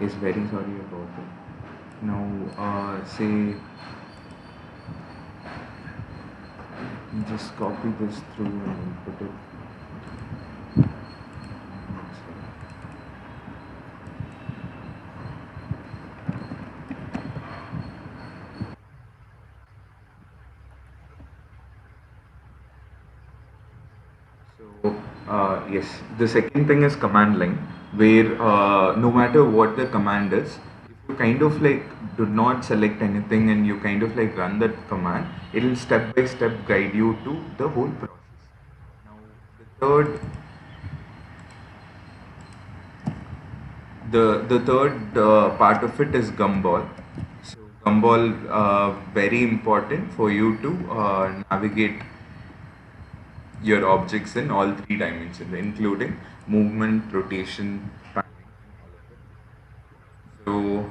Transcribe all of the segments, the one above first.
is very sorry about it. Now, say, just copy this through and put it. So, yes, the second thing is command line, where no matter what the command is, if you kind of like do not select anything and you kind of like run that command, it will step by step guide you to the whole process. Now, the third part of it is gumball. So gumball very important for you to navigate your objects in all three dimensions, including movement, rotation, panning, and all of it. So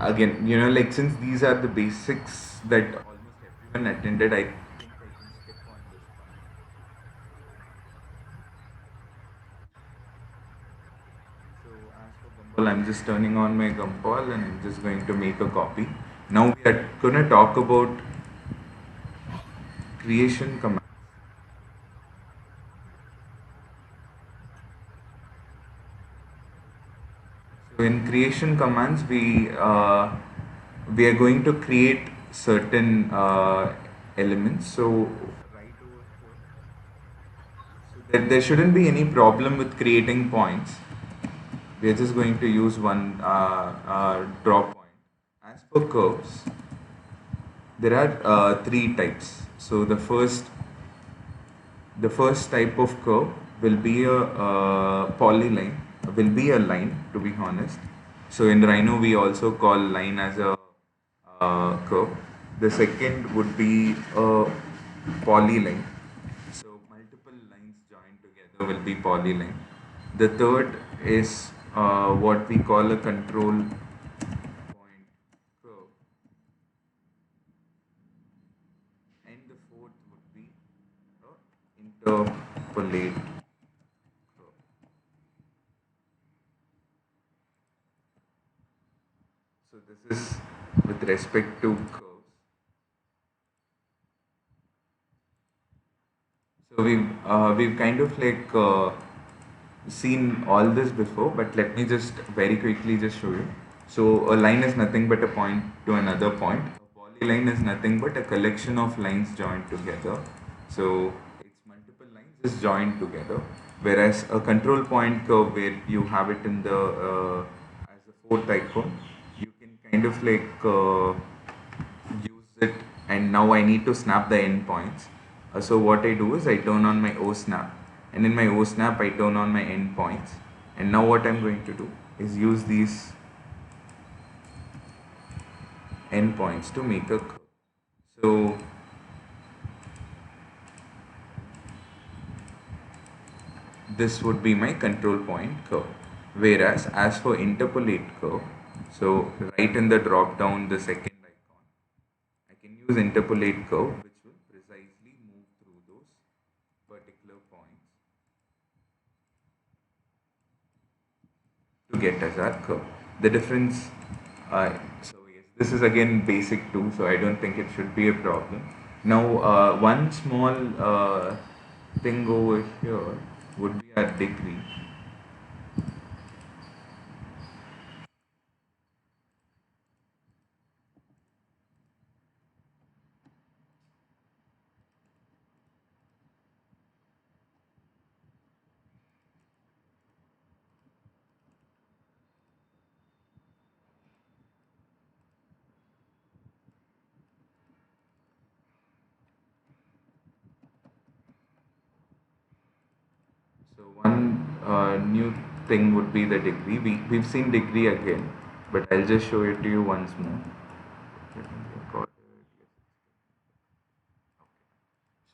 again, like since these are the basics that almost everyone attended, I think I can skip on this part. So as for Gumball, I'm just turning on my Gumball and I'm just going to make a copy. Now we are going to talk about creation commands. So in creation commands, we are going to create certain elements. So right over here, so that there shouldn't be any problem with creating points. We are just going to use one draw point. As for curves, there are three types. So the first type of curve will be a polyline, will be a line to be honest. So in Rhino we also call line as a curve. The second would be a polyline. So multiple lines joined together will be polyline. The third is what we call a control point curve, and the fourth would be a interpolate curve. So this is with respect to curves. So we've kind of like seen all this before, but let me just very quickly just show you. So a line is nothing but a point to another point. A polyline is nothing but a collection of lines joined together. So it's multiple lines just joined together. Whereas a control point curve where you have it in the as a fourth icon, you can kind of like use it, and now I need to snap the endpoints. So what I do is I turn on my O snap, and in my O snap I turn on my endpoints, and now what I'm going to do is use these endpoints to make a curve. So this would be my control point curve. Whereas as for interpolate curve, so right in the drop down the second icon, I can use interpolate curve, which will precisely move through those particular points to get as our curve. The difference, so yes, this is again basic too, so I don't think it should be a problem. Now, one small thing over here would be our degree. So one new thing would be the degree. We've seen degree again, but I'll just show it to you once more.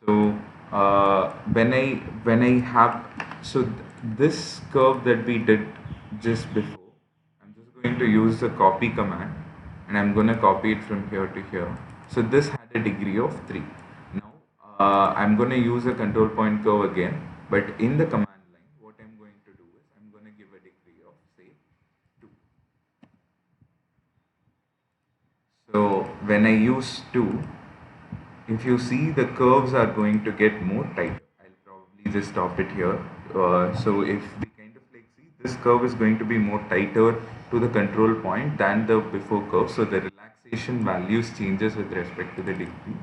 So when I have so this curve that we did just before, I'm just going to use the copy command, and I'm going to copy it from here to here. So this had a degree of 3. Now I'm going to use a control point curve again, but in the command line, what I'm going to do is I'm going to give a degree of say 2. So when I use 2, if you see the curves are going to get more tighter. I'll probably just stop it here. So if we kind of like see, this curve is going to be more tighter to the control point than the before curve. So the relaxation values changes with respect to the degree.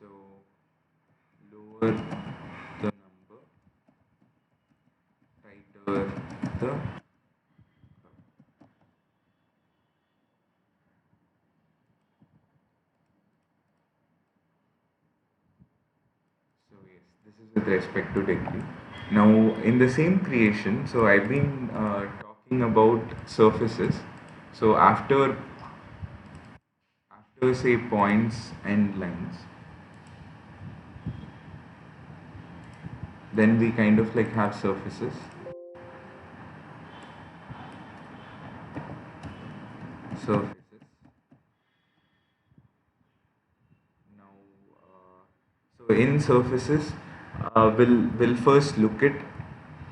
So lower the number, tighter the. So yes, this is with respect to degree. Now in the same creation, so I've been talking about surfaces. So after say points and lines, then we kind of like have surfaces. Surfaces. Now, so in surfaces, we'll first look at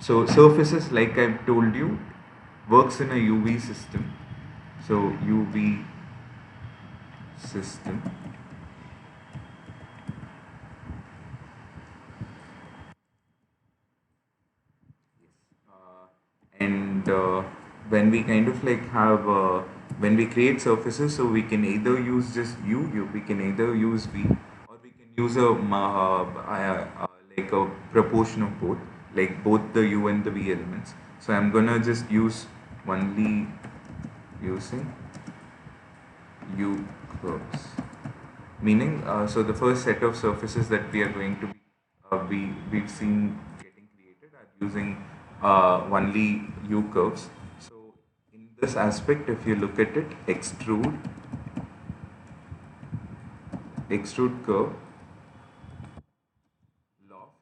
so surfaces like I've told you works in a UV system. So UV system. And when we kind of like have when we create surfaces, so we can either use just we can either use V, or we can use like a proportion of both, like both the U and the V elements. So I'm gonna just use only using U curves, meaning so the first set of surfaces that we are going to be we've seen getting created are using only U curves. So in this aspect, if you look at it, extrude curve, loft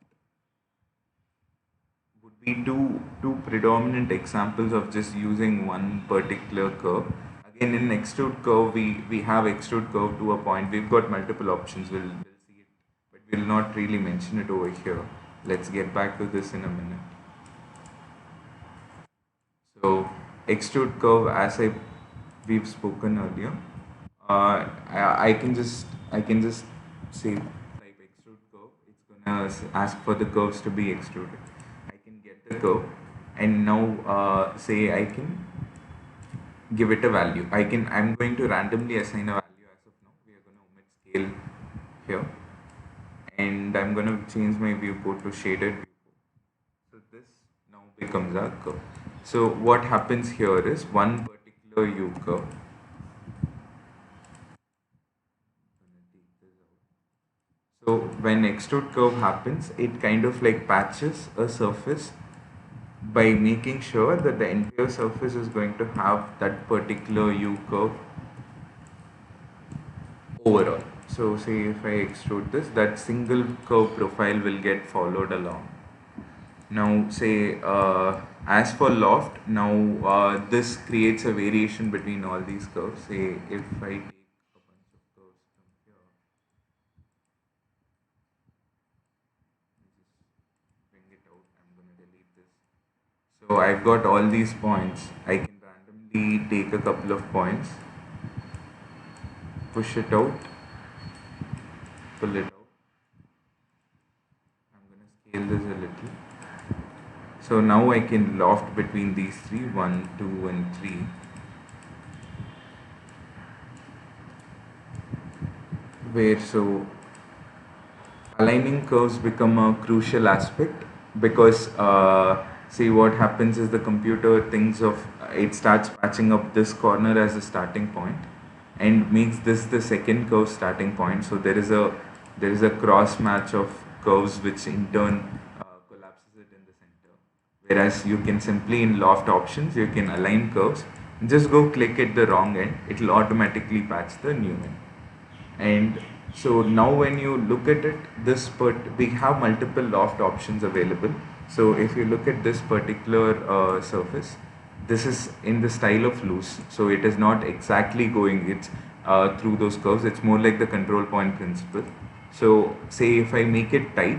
would be two predominant examples of just using one particular curve. Again, in extrude curve, we have extrude curve to a point. We've got multiple options. We'll see it, but we'll not really mention it over here. Let's get back to this in a minute. So extrude curve, as we've spoken earlier, I can just say type extrude curve. It's gonna ask for the curves to be extruded. I can get the curve, and now say I can give it a value. I'm going to randomly assign a value as of now. We are going to omit scale here, and I'm going to change my viewport to shaded viewport. So this now becomes our curve. So what happens here is one particular U curve. So when extrude curve happens, it kind of like patches a surface by making sure that the entire surface is going to have that particular U curve overall. So say if I extrude this, that single curve profile will get followed along. Now say as for loft, now this creates a variation between all these curves. Say if I take a bunch of curves from here, just bring it out, I'm going to delete this. So I've got all these points. I can randomly take a couple of points, push it out, pull it out. I'm going to scale this a little. So now I can loft between these three, 1, 2 and 3. Where so aligning curves become a crucial aspect, because see what happens is the computer thinks of it starts patching up this corner as a starting point and makes this the second curve starting point. So there is a cross match of curves which in turn collapses it in the center. Whereas you can simply in loft options you can align curves, just go click at the wrong end, it will automatically patch the new end. And So now when you look at it, we have multiple loft options available. So if you look at this particular surface, this is in the style of loose. So it is not exactly going it's through those curves. It's more like the control point principle. So say if I make it tight,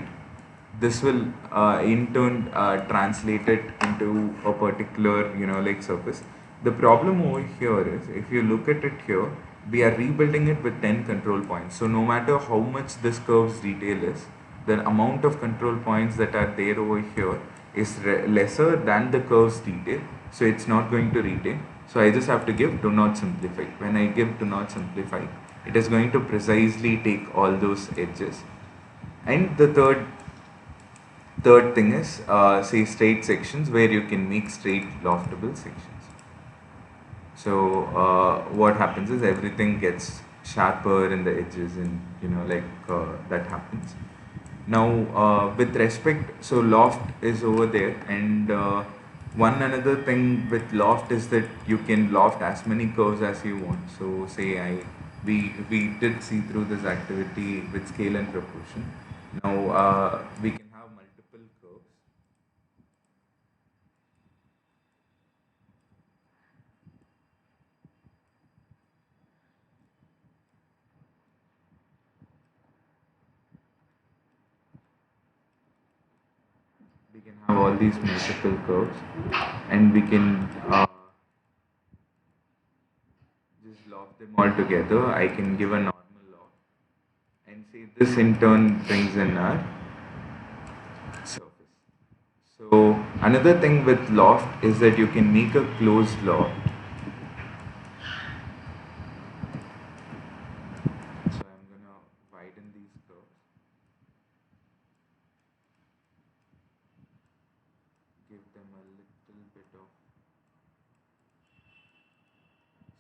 this will in turn translate it into a particular like surface. The problem over here is if you look at it here, we are rebuilding it with 10 control points. So no matter how much this curve's detail is, the amount of control points that are there over here is lesser than the curve's detail, so it's not going to retain. So I just have to give do not simplify. When I give do not simplify, it is going to precisely take all those edges. And the third thing is say straight sections, where you can make straight loftable sections. So what happens is everything gets sharper in the edges, and that happens. Now with respect, so loft is over there, and one another thing with loft is that you can loft as many curves as you want. So say we did see through this activity with scale and proportion. Now we can have multiple curves. We can have all these multiple curves, and we can just loft them all together. I can give a normal loft, and say this in turn brings in our surface. So another thing with loft is that you can make a closed loft. So I'm gonna widen these curves, give them a little bit of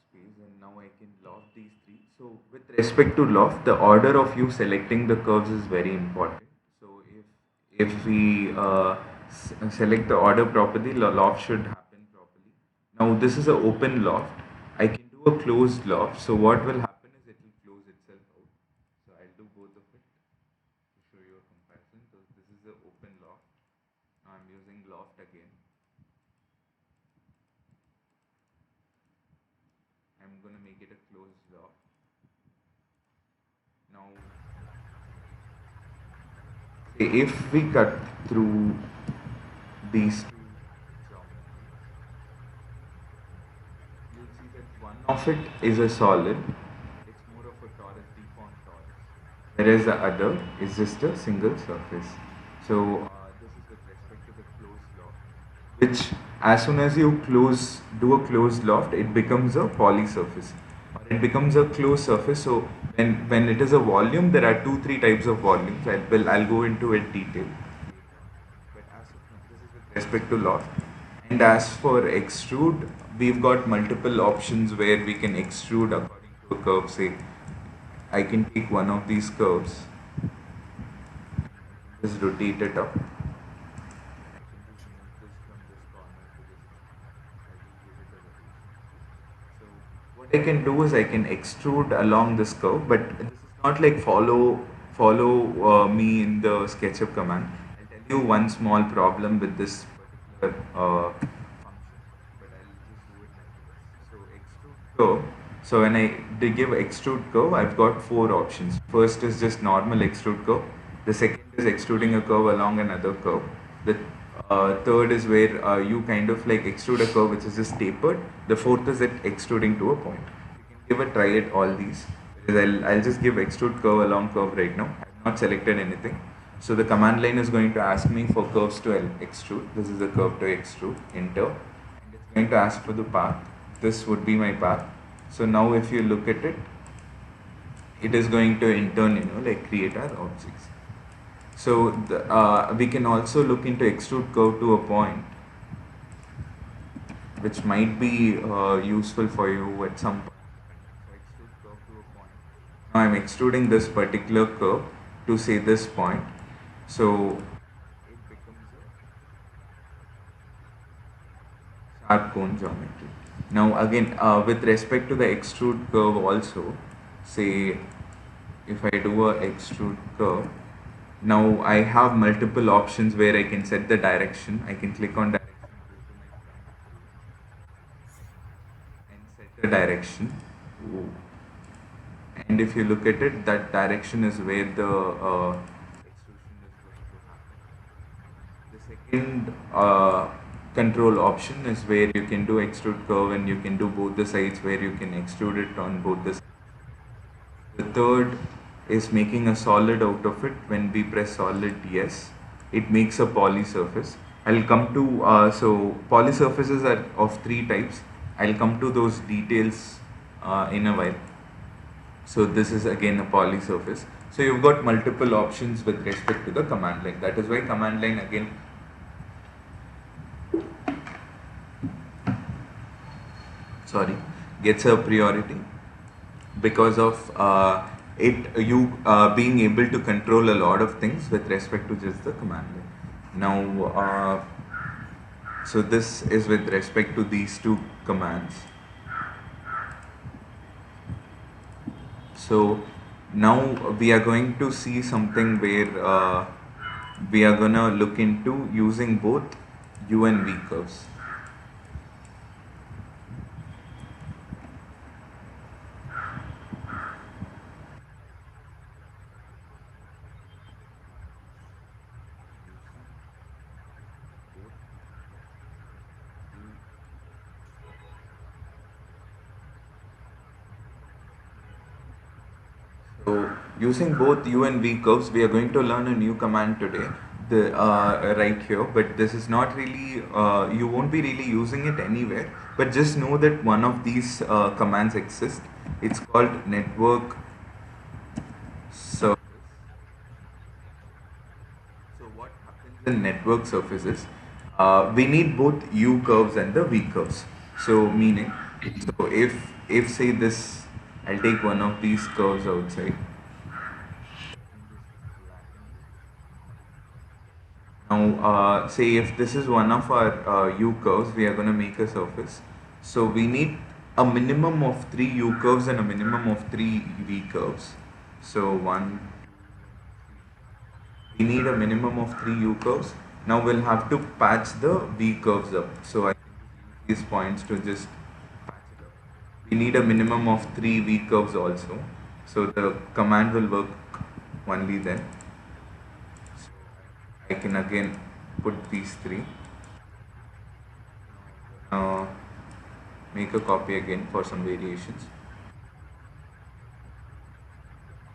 space, and now I can loft these three. So with respect to loft, the order of you selecting the curves is very important. So if we select the order properly, loft should happen properly. Now this is an open loft. I can do a closed loft. So what will happen is it will close itself out. So I'll do both of it to show you a comparison. So this is the open loft. Now I'm using loft again. I'm gonna make it a closed loft. Now, say if we cut through these two geometries, you'll see that one of it is a solid. It's more of a torus, deformed torus, whereas the other is just a single surface. So this is with respect to the closed loft, which as soon as you do a closed loft, it becomes a poly surface, or it becomes a closed surface. So when it is a volume, there are three types of volumes. I'll go into it detail. But as of now, this is with respect to loft. And as for extrude, we've got multiple options where we can extrude according to a curve. Say, I can take one of these curves, just rotate it up. I can just move this from this corner to this corner. I will give it a rotation. So what I can do is I can extrude along this curve, but this is not like follow me in the SketchUp command. I'll tell you one small problem with this particular function, but I'll just do it like this. So extrude curve. So when I give extrude curve, I've got four options. First is just normal extrude curve. The second is extruding a curve along another curve. The third is where you kind of like extrude a curve which is just tapered. The fourth is it extruding to a point. You can give a try at all these. I'll just give extrude curve along curve right now. I have not selected anything. So the command line is going to ask me for curves to extrude. This is a curve to extrude, enter. And it's going to ask for the path. This would be my path. So now if you look at it, it is going to in turn, like create our objects. So we can also look into extrude curve to a point, which might be useful for you at some point. So extrude curve to a point. Now I'm extruding this particular curve to say this point. So it becomes a sharp cone geometry. Now again, with respect to the extrude curve also, say if I do a extrude curve, now I have multiple options where I can set the direction. I can click on direction, go to my front and set a direction. Ooh. And if you look at it, that direction is where the extrusion is going to happen. The second control option is where you can do extrude curve and you can do both the sides, where you can extrude it on both the sides. The third is making a solid out of it. When we press solid yes, it makes a poly surface. I'll come to, so poly surfaces are of three types. I'll come to those details in a while. So this is again a poly surface. So you've got multiple options with respect to the command line. That is why command line again gets a priority because of it you being able to control a lot of things with respect to just the command line. Now so this is with respect to these two commands. So now we are going to see something where we are gonna look into using both U and V curves. So using both U and V curves, we are going to learn a new command today. The right here, but this is not really you won't be really using it anywhere. But just know that one of these commands exists. It's called network surface. So what happens in network surfaces? We need both U curves and the V curves. So meaning, so if say this, I'll take one of these curves outside. Now, say if this is one of our U curves, we are going to make a surface. So we need a minimum of three U curves and a minimum of three V curves. So one, we need a minimum of three U curves. Now we'll have to patch the V curves up. So I can use these points to just patch it up. We need a minimum of three V curves also. So the command will work only then. So I can again put these three. Uh, Make a copy again for some variations.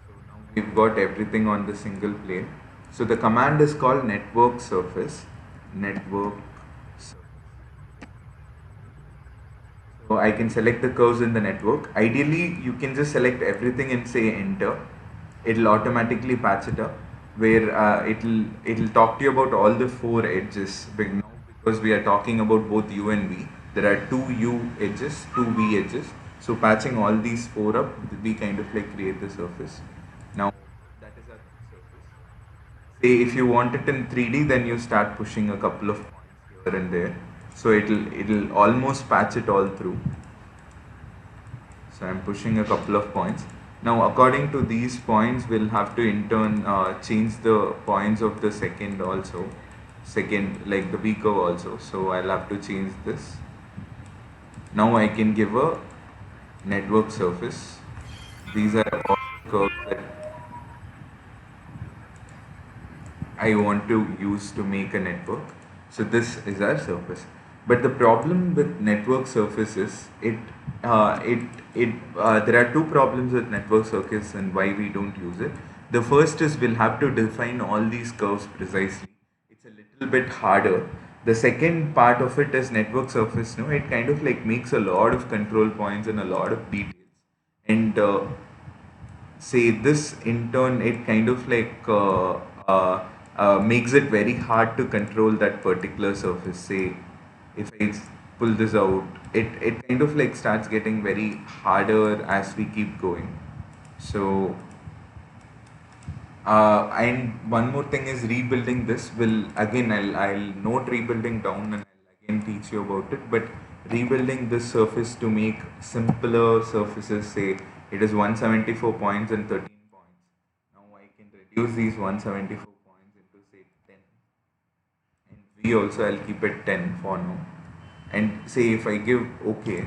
So now we've got everything on the single plane. So the command is called network surface. Network surface. So I can select the curves in the network. Ideally, you can just select everything and say enter. It'll automatically patch it up. Where it'll talk to you about all the four edges. But now because we are talking about both U and V, there are two U edges, two V edges. So patching all these four up, we kind of like create the surface. Now that is our surface. Say if you want it in 3D, then you start pushing a couple of points here and there. So it'll almost patch it all through. So I'm pushing a couple of points. Now according to these points, we'll have to in turn change the points of the second also. Second, like the V curve also. So I'll have to change this. Now I can give a network surface. These are all curves that I want to use to make a network. So this is our surface. But the problem with network surface is there are two problems with network surface and why we don't use it. The first is we'll have to define all these curves precisely. It's a little bit harder. The second part of it is network surface. No, it kind of like makes a lot of control points and a lot of details. And say this in turn it kind of like makes it very hard to control that particular surface. Say if I pull this out, it kind of like starts getting very harder as we keep going. So and one more thing is rebuilding this will again I'll note rebuilding down and I'll again teach you about it. But rebuilding this surface to make simpler surfaces, say it is 174 points and 13 points. reduce these 174 points into say 10, and V also I'll keep it 10 for now. And say if I give OK,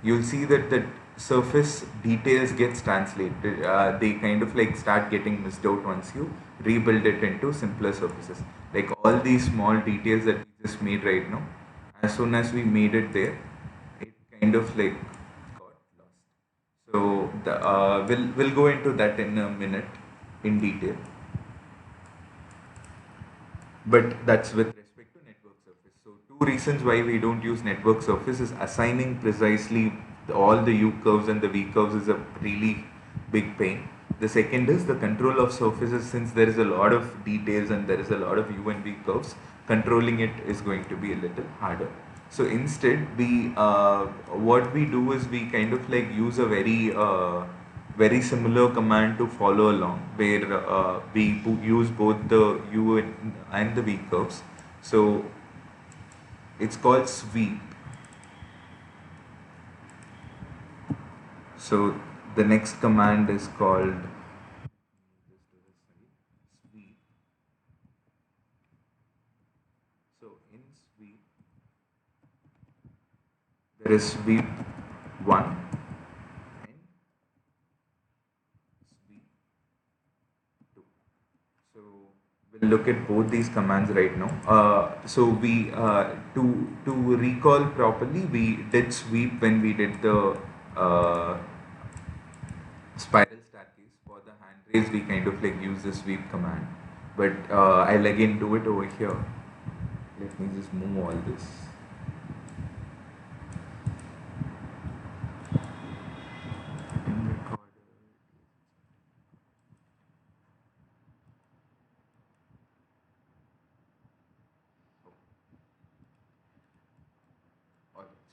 you'll see that the surface details gets translated. They kind of like start getting missed out once you rebuild it into simpler surfaces. Like all these small details that we just made right now, as soon as we made it there, it kind of like got lost. So we'll go into that in a minute in detail. But that's with respect to network surface. So two reasons why we don't use network surface is assigning precisely all the U curves and the V curves is a really big pain. The second is the control of surfaces. Since there is a lot of details and there is a lot of U and V curves, controlling it is going to be a little harder. So instead, we what we do is we kind of like use a very similar command to follow along, where we use both the U and the V curves. So it's called sweep. So the next command is called sweep. So in sweep, there is sweep 1 and sweep 2. So we'll look at both these commands right now. So we to recall properly, we did sweep when we did the uh, spiral staircase. For the hand raise, we kind of like use the sweep command, but I'll again do it over here. Let me just move all this.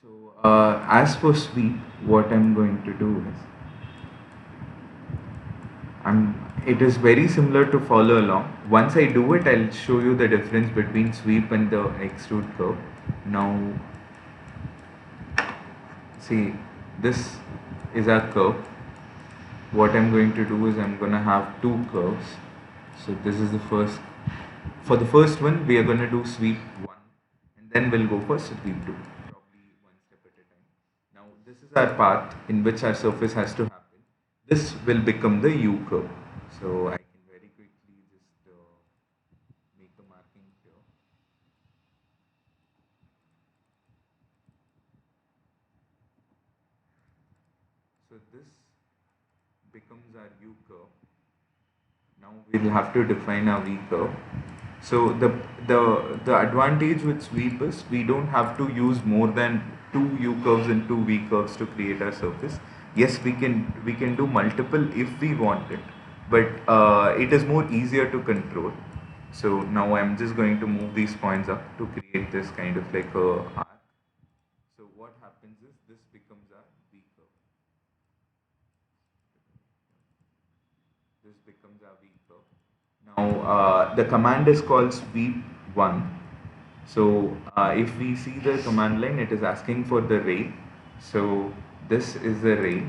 So as for sweep, what I'm going to do is it is very similar to follow along. Once I do it, I'll show you the difference between sweep and the extrude curve. Now, see, this is our curve. What I'm going to do is I'm going to have two curves. So this is the first. For the first one, we are going to do sweep 1, and then we'll go for sweep 2, probably one step at a time. Now, this is our path in which our surface has to happen. This will become the U curve. So I can very quickly just make a marking here. So this becomes our U curve. Now we'll have to define our V curve. So the advantage with sweep is we don't have to use more than two U curves and two V curves to create our surface. Yes, we can do multiple if we want it, but it is more easier to control. So now I'm just going to move these points up to create this kind of like a arc. So what happens is this becomes our V curve. This becomes our V curve. Now the command is called sweep1. So if we see the command line, it is asking for the ray. So this is the ray.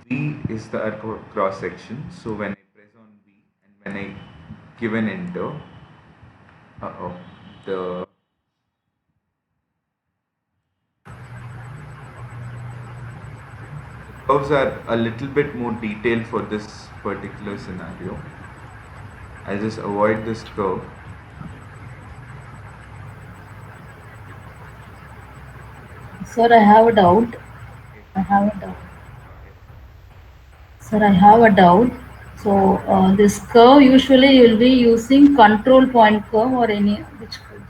V is the cross section. So when I press on V and when I give an enter, the curves are a little bit more detailed for this particular scenario. I'll just avoid this curve. Sir, I have a doubt. I have a doubt. Sir, I have a doubt. So, this curve usually you will be using control point curve or any which curve?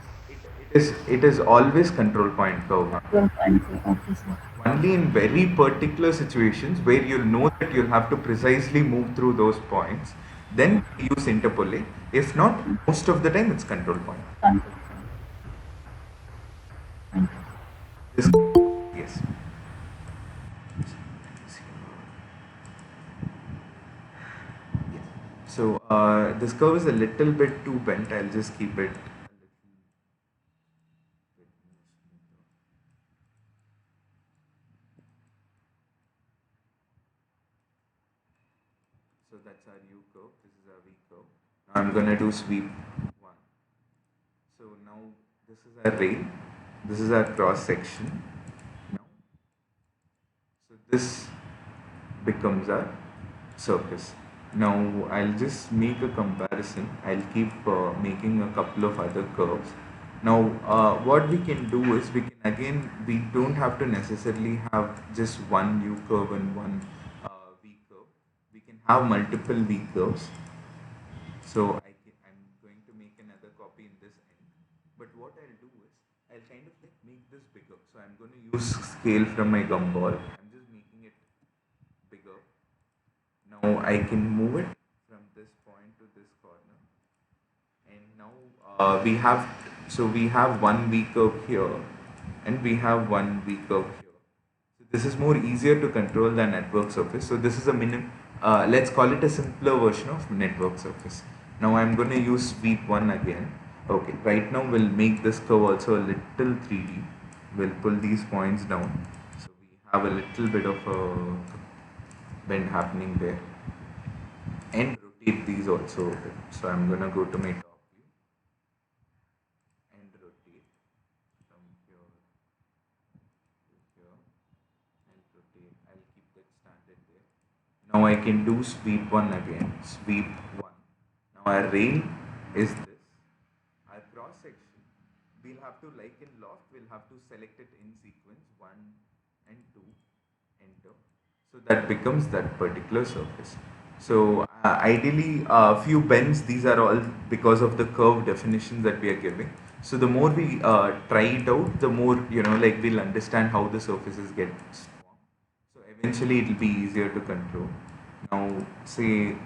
It is always control point curve. Control point curve. Okay, sir. Only in very particular situations where you'll know that you'll have to precisely move through those points, then use interpolate. If not, most of the time it's control point. Control point. This, yes. So this curve is a little bit too bent. I'll just keep it a little bit more smoother. So that's our U curve, this is our V curve. Now I'm gonna do sweep 1. So now this is our rail, this is our cross section. Now, so this becomes our surface. Now I'll just make a comparison. I'll keep making a couple of other curves. Now what we can do is we don't have to necessarily have just one U curve and one V curve. We can have multiple V curves. So I'm going to make another copy in this end. But what I'll do is I'll kind of like make this bigger. So I'm going to use scale from my gumball. I'm just making it bigger. Now I can move it from this point to this corner, and now we have one V curve here, and we have one V curve here. So this is more easier to control than network surface. So this is a let's call it a simpler version of network surface. Now I'm going to use sweep 1 again. Okay, right now we'll make this curve also a little 3D. We'll pull these points down. So we have a little bit of a bend happening there, and rotate these also a bit. So I'm gonna go to my top view and rotate from here to here and rotate. I'll keep that standard there. Now I can do sweep 1 again. Sweep 1. Now our rail is this. Our cross section, we'll have to, like in loft, we'll have to select it in sequence 1 and 2, enter. So that becomes that particular surface. So ideally, few bends, these are all because of the curve definitions that we are giving. So the more we try it out, the more, like we'll understand how the surfaces get formed. So eventually it will be easier to control. Now say,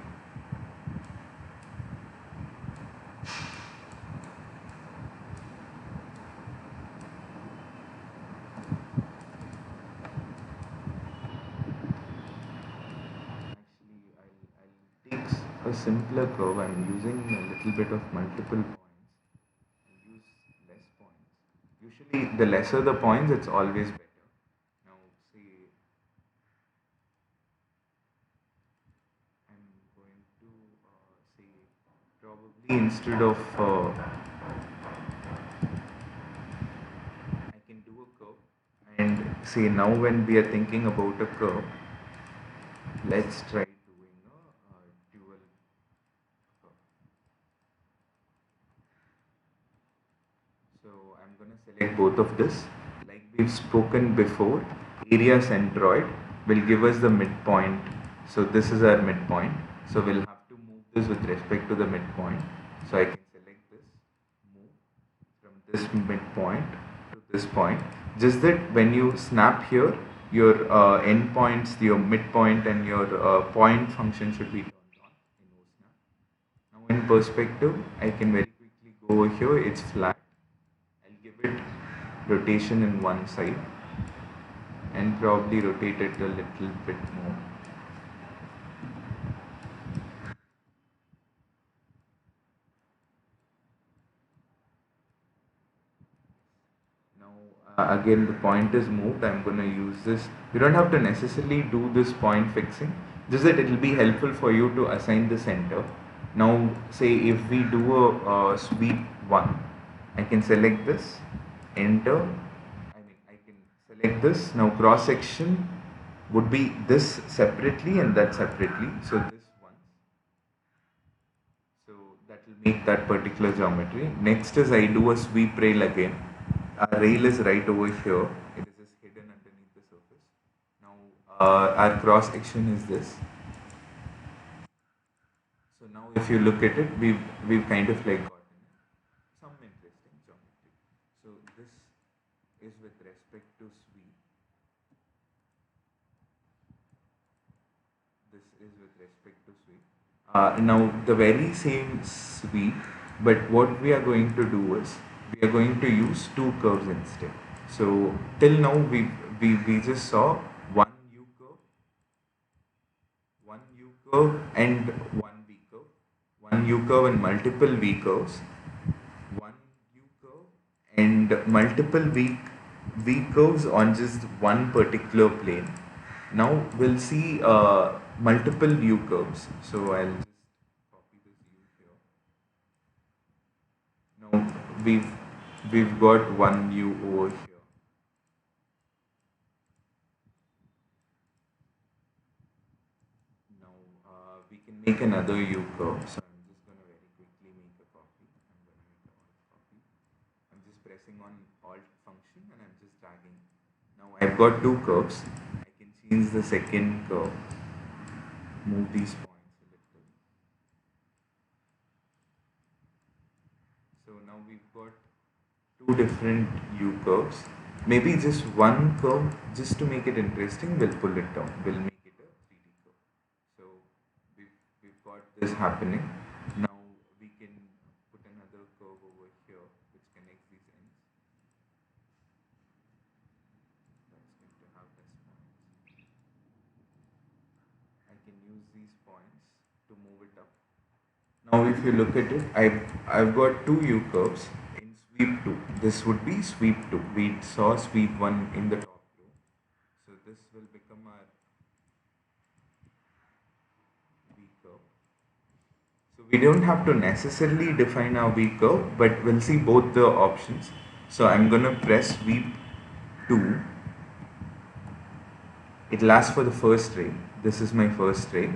I'll take a simpler curve. I'm using a little bit of multiple points. I'll use less points. Usually, the lesser the points, it's always better. Now, say I'm going to say probably instead of I can do a curve, and say now when we are thinking about a curve, let's try doing a dual curve. So I'm going to select both of this. Like we've spoken before, area centroid will give us the midpoint. So this is our midpoint. So we'll have to move this with respect to the midpoint. So I can select this, move from this midpoint to this point. Just that when you snap here, your endpoints, your midpoint and your point function should be turned on in OSNAP. Now in perspective, I can very quickly go over here. It's flat. I'll give it rotation in one side and probably rotate it a little bit more. Now again the point is moved. I'm going to use this. You don't have to necessarily do this point fixing, just that it will be helpful for you to assign the center. Now say if we do a sweep 1, I can select this, enter. I can select this. Now cross section would be this separately and that separately. So this one. So that will make that particular geometry. Next is I do a sweep rail again. Our rail is right over here. It is just hidden underneath the surface. Now our cross section is this. So now if you look at it, we've kind of like gotten some interesting geometry. So this is with respect to sweep. This is with respect to sweep. Now the very same sweep, but what we are going to do is we are going to use two curves instead. So till now we just saw one U curve and one V curve, one U curve and multiple V curves, one U curve and multiple V curves on just one particular plane. Now we'll see multiple U curves. So I'll just copy this U here. Now we've got one U over here. Now we can make another U curve. So I'm just going to very quickly make a copy. I'm going to make a alt copy. I'm just pressing on alt function and I'm just dragging. Now I've got two curves. I can change the second curve. Move these points a little. So now we've got two different U curves. Maybe just one curve, just to make it interesting, we'll pull it down. We'll make it a 3D curve. So we've got this happening. Now we can put another curve over here which connects these ends. That's going to have this point. I can use these points to move it up. Now if you look at it, I've got two U curves in sweep 2. This would be sweep 2. We saw sweep 1 in the top row. So this will become our V curve. So we don't have to necessarily define our V curve, but we'll see both the options. So I'm going to press sweep 2. It lasts for the first ray. This is my first ray.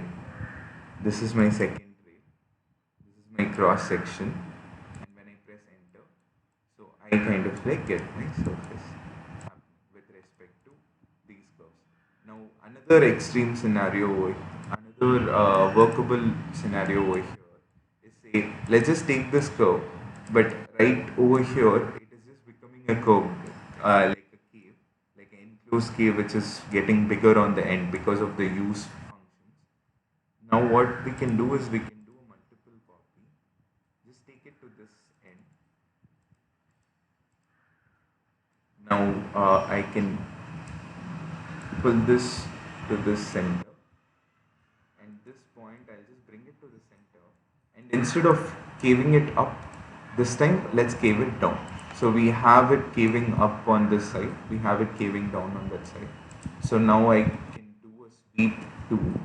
This is my second ray. This is my cross section. And when I press enter, so I kind of like get my surface with respect to these curves. Now another extreme scenario, another workable scenario over here is, say, let's just take this curve, but right over here it is just becoming a curve, like a cave, like an enclosed cave which is getting bigger on the end because of the use functions. Now what we can do is we can do a multiple copy. Just take it to this end. Now I can pull this to this center, and this point I'll just bring it to the center, and instead of caving it up, this time let's cave it down. So we have it caving up on this side, we have it caving down on that side. So now I can do a sweep 2.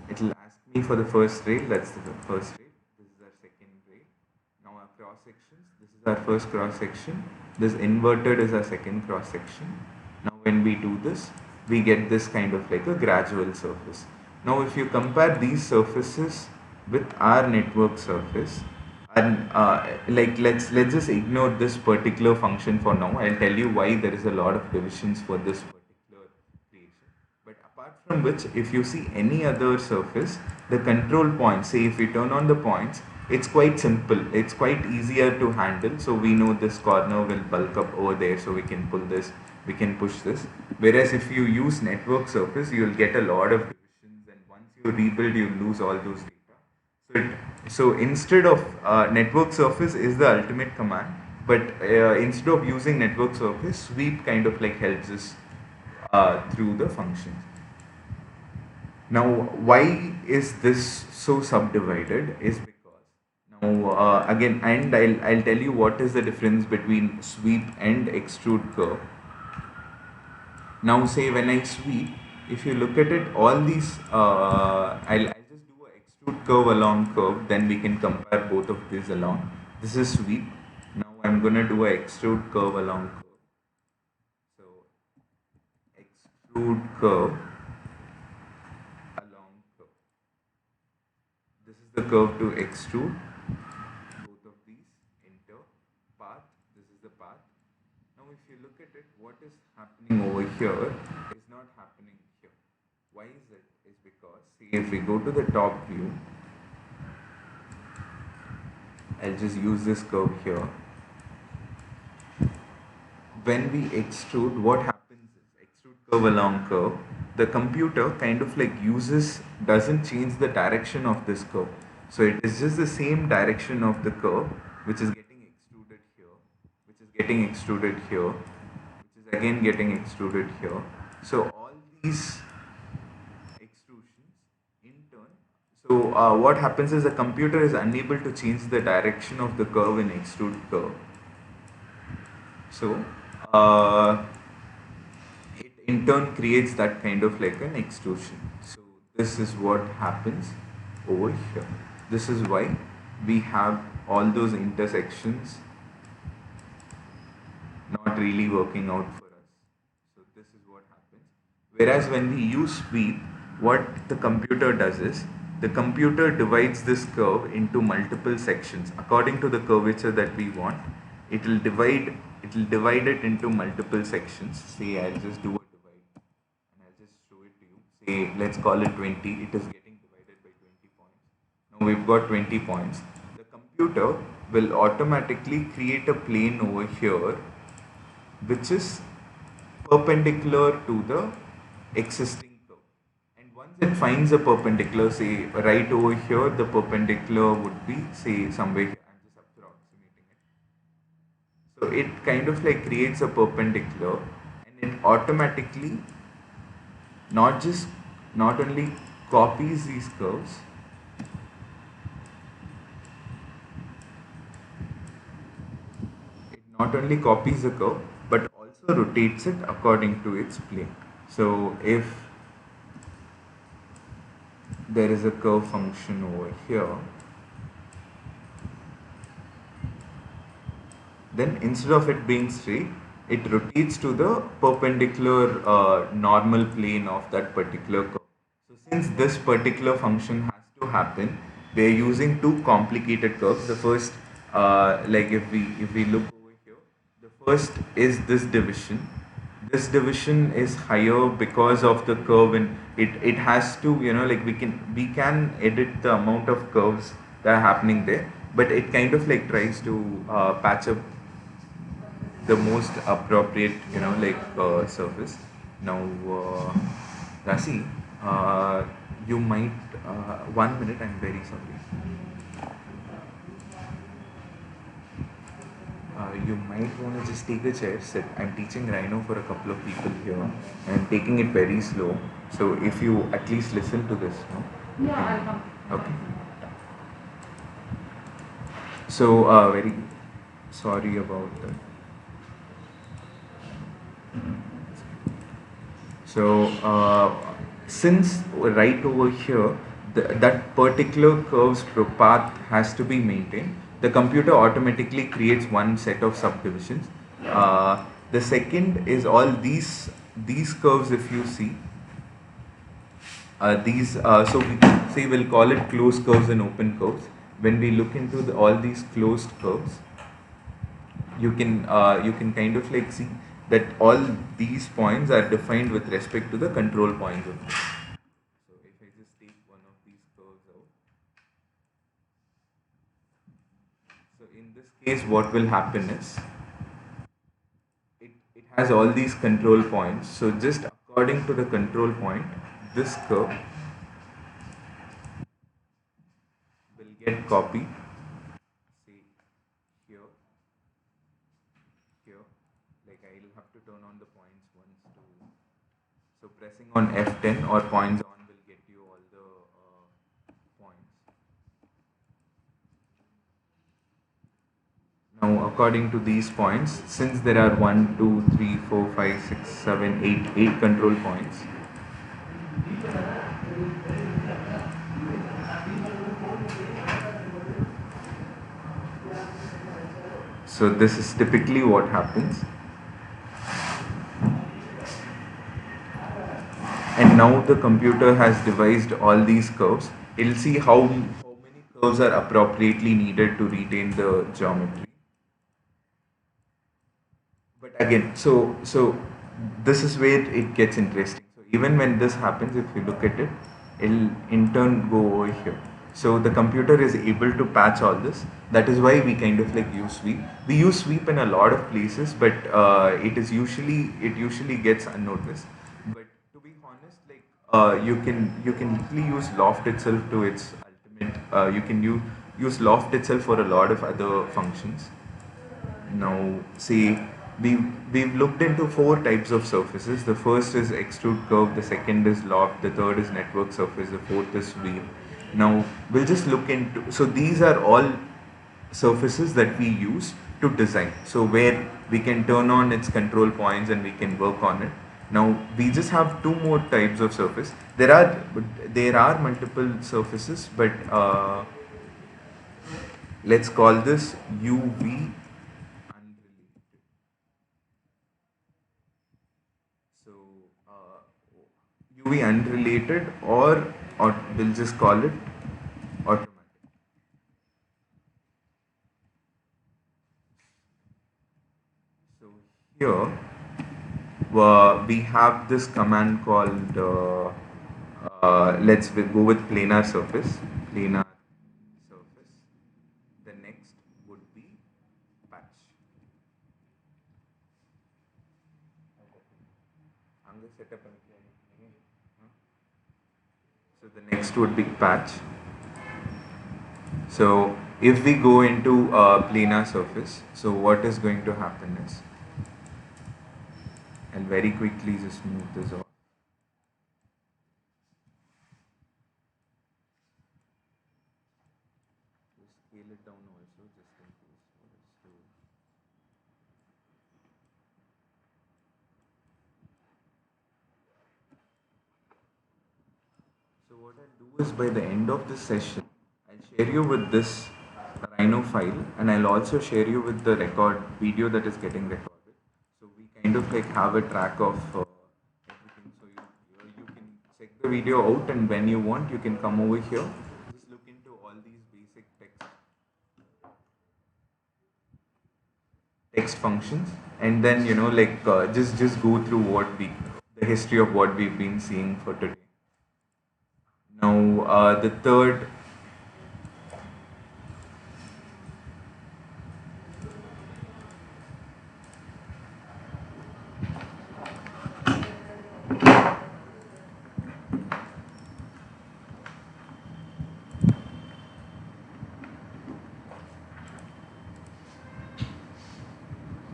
It'll ask me for the first ray. That's the first ray. This is our second ray. Now our cross sections. This is our first cross section. This inverted is our second cross section. Now when we do this, we get this kind of like a gradual surface. Now if you compare these surfaces with our network surface, and like let's just ignore this particular function for now. I'll tell you why there is a lot of divisions for this particular creation. But apart from which, if you see any other surface, the control points, say if we turn on the points, it's quite simple. It's quite easier to handle. So we know this corner will bulk up over there, so we can pull this, we can push this. Whereas if you use network surface, you'll get a lot of divisions, and once you rebuild, you lose all those data. So instead of network surface is the ultimate command, but instead of using network surface, sweep kind of like helps us through the functions. Now, why is this so subdivided? Is because now again, and I'll tell you what is the difference between sweep and extrude curve. Now, say when I sweep, if you look at it, all these I'll just do a extrude curve along curve, then we can compare both of these along. This is sweep. Now I'm gonna do a extrude curve along curve. So extrude curve along curve. This is the curve to extrude. Both of these enter path. This is the path. Now if you look at it, what is happening over here is not happening here. Why is it? Is because, see, if we go to the top view, I'll just use this curve here. When we extrude, what happens is, extrude curve along curve, the computer kind of like doesn't change the direction of this curve. So it is just the same direction of the curve, which is getting extruded here, which is getting extruded here, which is again getting extruded here. So all these extrusions in turn, so what happens is the computer is unable to change the direction of the curve in extrude curve. So in turn creates that kind of like an extrusion. So this is what happens over here. This is why we have all those intersections not really working out for us. So this is what happens. Whereas when we use sweep, what the computer does is the computer divides this curve into multiple sections according to the curvature that we want. It will divide it into multiple sections. Say I'll just do a divide and I'll just show it to you. Say let's call it 20. It is getting divided by 20 points. Now we've got 20 points. The computer will automatically create a plane over here which is perpendicular to the existing curve. And once it finds a perpendicular, say right over here, the perpendicular would be say somewhere here. I'm just approximating it. So it kind of like creates a perpendicular and it automatically not only copies these curves, it not only copies the curve but also rotates it according to its plane. So if there is a curve function over here, then instead of it being straight, it rotates to the perpendicular normal plane of that particular curve. So since this particular function has to happen, we are using two complicated curves. The first, like if we look over here, the first is this division. This division is higher because of the curve, and it has to, like we can edit the amount of curves that are happening there, but it kind of like tries to patch up the most appropriate, surface. Now, Rasi, you might 1 minute. I'm very sorry. You might want to just take a chair, sit. I'm teaching Rhino for a couple of people here. I'm taking it very slow. So if you at least listen to this, no? Yeah, I'll come. Okay. So very sorry about that. So since right over here, that particular curve's path has to be maintained, the computer automatically creates one set of subdivisions. The second is all these curves. If you see these, so we say we'll call it closed curves and open curves. When we look into all these closed curves, you can kind of like see that all these points are defined with respect to the control points of this. So if I just take one of these curves out, so in this case what will happen is it has all these control points. So just according to the control point, this curve will get copied, say here, here. Like I'll have to turn on the points once to. So pressing on F10 or points on will get you all the points. Now according to these points, since there are 1, 2, 3, 4, 5, 6, 7, 8 control points. So this is typically what happens. And now the computer has devised all these curves. It'll see how many curves are appropriately needed to retain the geometry. But again, so this is where it gets interesting. So even when this happens, if you look at it, it'll in turn go over here. So the computer is able to patch all this. That is why we kind of like use sweep. We use sweep in a lot of places, but it usually gets unnoticed. But to be honest, like you can easily use loft itself to its ultimate. You can use loft itself for a lot of other functions. Now, see, we've looked into 4 types of surfaces. The first is extrude curve, the second is loft, the third is network surface, the fourth is sweep. Now, we'll just look into, so these are all surfaces that we use to design. So where we can turn on its control points and we can work on it. Now we just have two more types of surface. There are multiple surfaces, but let's call this UV unrelated. So UV unrelated, or we'll just call it automatic. So here we have this command called go with planar surface. Planar surface. The next would be patch. Anga setup anki. So the next would be patch. So if we go into a planar surface, so what is going to happen is, I'll very quickly just move this off. Just scale it down also, just in case for us to. So what I'll do is, by the end of this session, I'll share you with this Rhino file, and I'll also share you with the record video that is getting recorded. So we kind of like have a track of everything. So you can check the video out, and when you want, you can come over here. Just look into all these basic text functions, and then just go through the history of what we've been seeing for today. Now the third.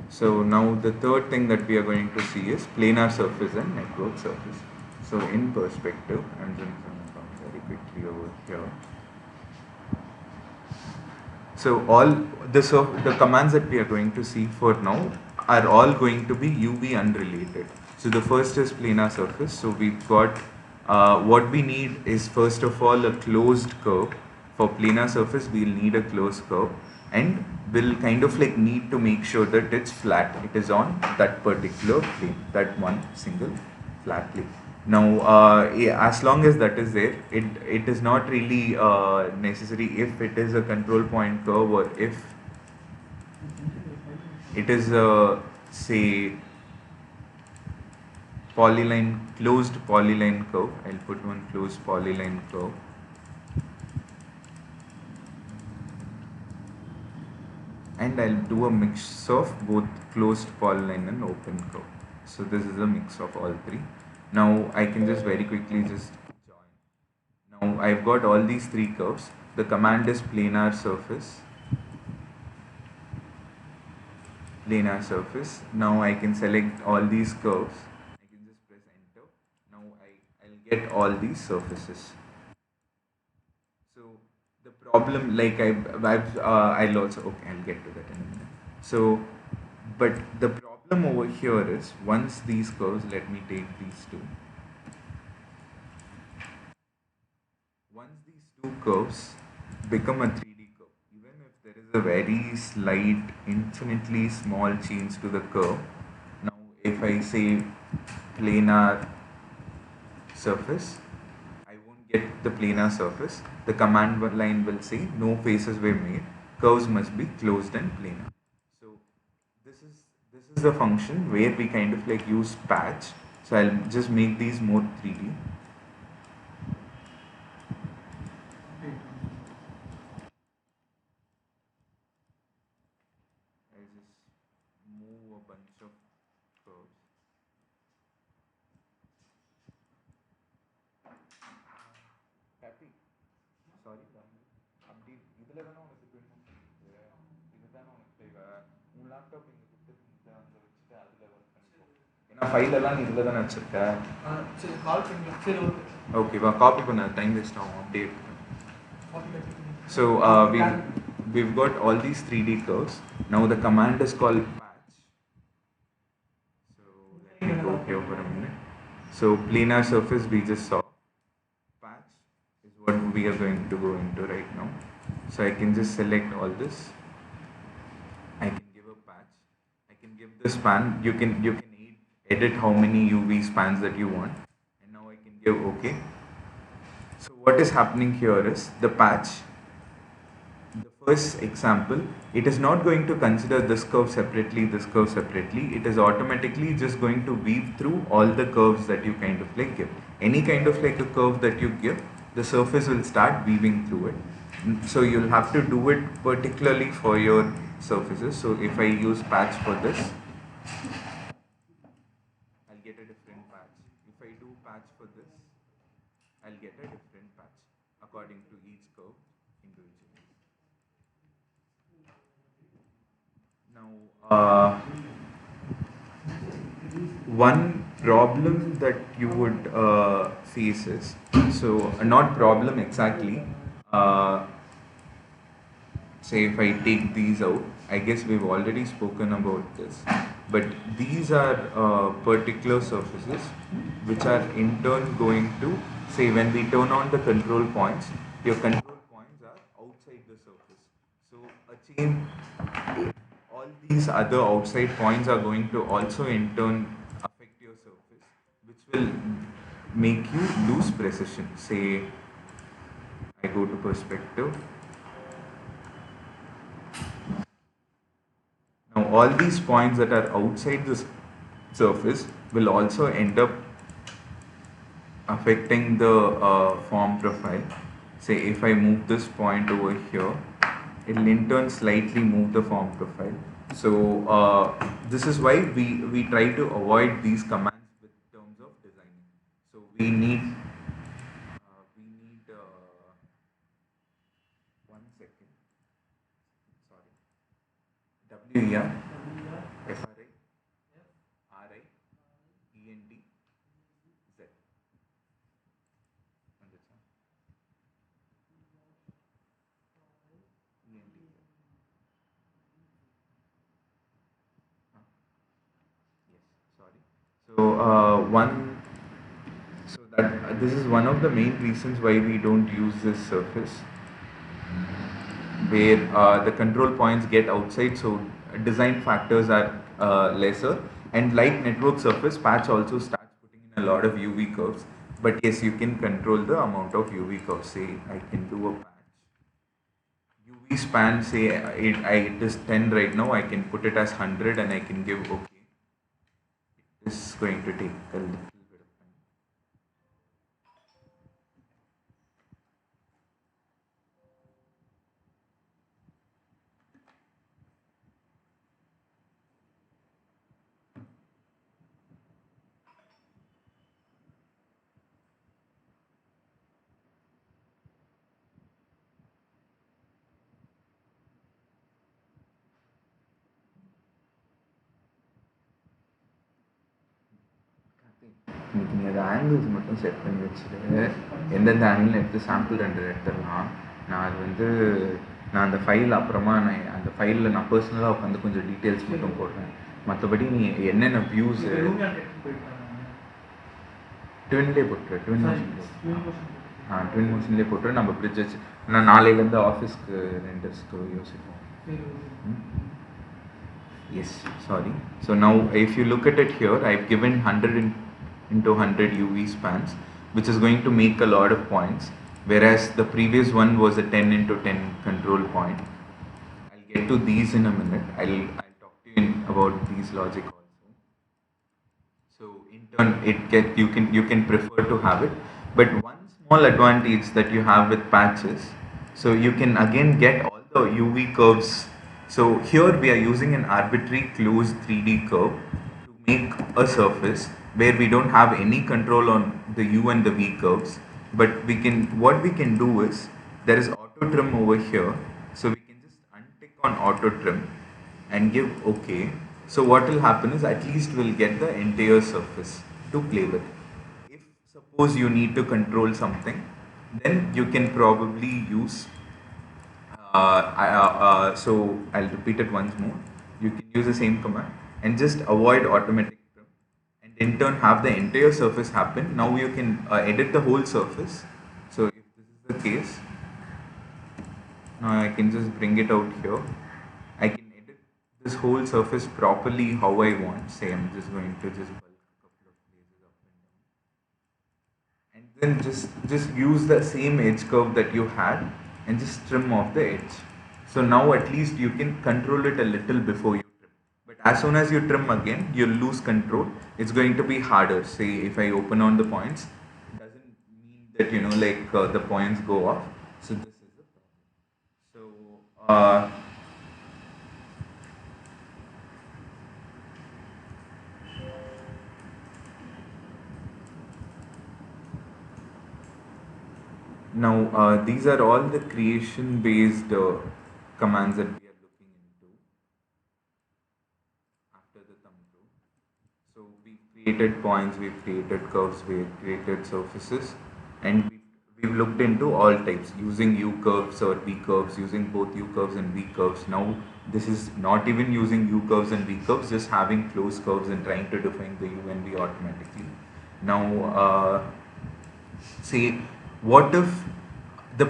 So now the third thing that we are going to see is planar surface and network surface. So in perspective, I'm just going to come very quickly over here. So the commands that we are going to see for now are all going to be UV unrelated. So the first is planar surface. So we've got what we need is, first of all, a closed curve. For planar surface, we'll need a closed curve, and we'll kind of like need to make sure that it's flat. It is on that particular plane, that one single flat plane. Now, as long as that is there, it is not really necessary if it is a control point curve, or if it is a, say, closed polyline curve. I'll put one closed polyline curve. And I'll do a mix of both closed polyline and open curve. So this is a mix of all three. Now I can just very quickly just join. Now I've got all these three curves. The command is planar surface. Planar surface. Now I can select all these curves. I can just press enter. Now I'll get all these surfaces. So the problem, like I'll also, okay, I'll get to that in a minute. So, but the problem over here is, once these curves, let me take these two. Once these two curves become a 3D curve, even if there is a very slight, infinitely small change to the curve. Now, if I say planar surface, get the planar surface, the command line will say no faces were made, curves must be closed and planar. So this is the function where we kind of like use patch. So I'll just make these more 3D. I'll just move a bunch of curves. Happy? Sorry, update. இதுல தான உனக்கு இதுதான உனக்கு தேவை. உன் laptop இங்க கொடுத்துட்டு அங்க வச்சுட்டு அதுல ஒர்க் பண்ணிக்கோ. ஏன்னா ஃபைல் எல்லாம் நீ இதுல தான வச்சிருக்க. சரி கால் பண்ணலாம். சரி ஓகே. ஓகேவா, காப்பி பண்ண டைம் வேஸ்ட் ஆகும், update. So we've got all these 3D curves. Now the command is called patch. So let me go here for a minute. So planar surface we just saw. Patch is what we are going to go into right now. So I can just select all this. I can give a patch. I can give the span. You can edit how many UV spans that you want. And now I can give OK. So what is happening here is the patch, the first example, it is not going to consider this curve separately, this curve separately. It is automatically just going to weave through all the curves that you kind of like give. Any kind of like a curve that you give, the surface will start weaving through it. So you'll have to do it particularly for your surfaces. So if I use patch for this, I'll get a different patch. If I do patch for this, I'll get a different patch according to each curve individually. Now, one problem that you would face is, so not problem exactly, uh, say if I take these out, I guess we've already spoken about this, but these are particular surfaces which are in turn going to, say when we turn on the control points, your control points are outside the surface. So a chain, all these other outside points are going to also in turn affect your surface, which will make you lose precision. Say I go to perspective. Now all these points that are outside the surface will also end up affecting the form profile. Say if I move this point over here, it will in turn slightly move the form profile. So this is why we try to avoid these commands with terms of designing. So we need one second. Sorry. WER, FRI, RI, END, Z. Understand? END. Huh? Yes. Sorry. So this is one of the main reasons why we don't use this surface, where the control points get outside, so design factors are lesser. And like network surface, patch also starts putting in a lot of UV curves. But yes, you can control the amount of UV curves. Say I can do a patch. UV span, say it is 10 right now, I can put it as 100 and I can give OK. It is going to take a little bit of time. இன்னைக்கு நீ அது angles மட்டும் set பண்ணி வச்சுட்டு எந்தெந்த angle எடுத்து sample ரெண்டு எடுத்துடலாம். நான் அது வந்து நான் அந்த ஃபைல் அப்புறமா நான் அந்த ஃபைலில் நான் பர்சனலாக உட்காந்து கொஞ்சம் டீட்டெயில்ஸ் மட்டும் போடுறேன். மற்றபடி நீ என்னென்ன வியூஸு ட்வின்லேயே போட்டுரு, ட்வின் மோஷன்லேயே போட்டுரு. நம்ம பிரிட்ஜ் வச்சு நான் நாளையிலேருந்து ஆஃபீஸ்க்கு ரெண்டர்ஸ்க்கு யோசிப்போம். Yes, sorry. So now if you look at it here, I've given 100 into 100 UV spans, which is going to make a lot of points, whereas the previous one was a 10 into 10 control point. I'll get to these in a minute. I'll talk to you about these logic also. So in turn, you can prefer to have it, but one small advantage that you have with patches, so you can again get all the UV curves. So here we are using an arbitrary closed 3D curve to make a surface where we don't have any control on the U and the V curves. But what we can do is, there is auto trim over here. So we can just untick on auto trim and give OK. So what will happen is, at least we'll get the entire surface to play with. If suppose you need to control something, then you can probably use so I'll repeat it once more. You can use the same command and just avoid automatic trim and in turn have the entire surface happen. Now you can edit the whole surface. So if this is the case, now I can just bring it out here. I can edit this whole surface properly how I want. Say I'm just going to just bulk a couple of places up and down, and then just use the same edge curve that you had and just trim off the edge. So now at least you can control it a little before you trim. But as soon as you trim again, you'll lose control. It's going to be harder. Say if I open on the points, it doesn't mean that the points go off. So this is the problem. So now these are all the creation based commands that we are looking into after the thumb rule. So we've created points, we've created curves, we've created surfaces, and we've looked into all types using U curves or V curves, using both U curves and V curves. Now this is not even using U curves and V curves, just having closed curves and trying to define the U and V automatically. Now say what if the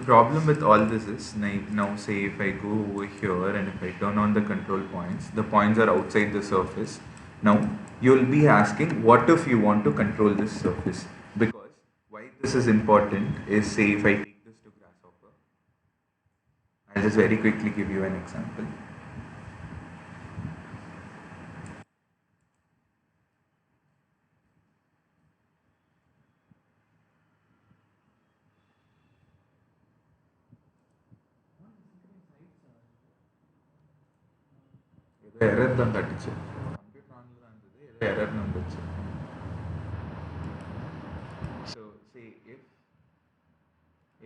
problem with all this is now say if I go over here and if I turn on the control points, the points are outside the surface. Now you'll be asking what if you want to control this surface, because why this is important is, say if I take this to grasshopper, I'll just very quickly give you an example. ஏதோ error தான் காட்டுச்சு computer ஆன்ல தான் இருந்தது ஏதோ எரர்னு வந்துச்சு. So say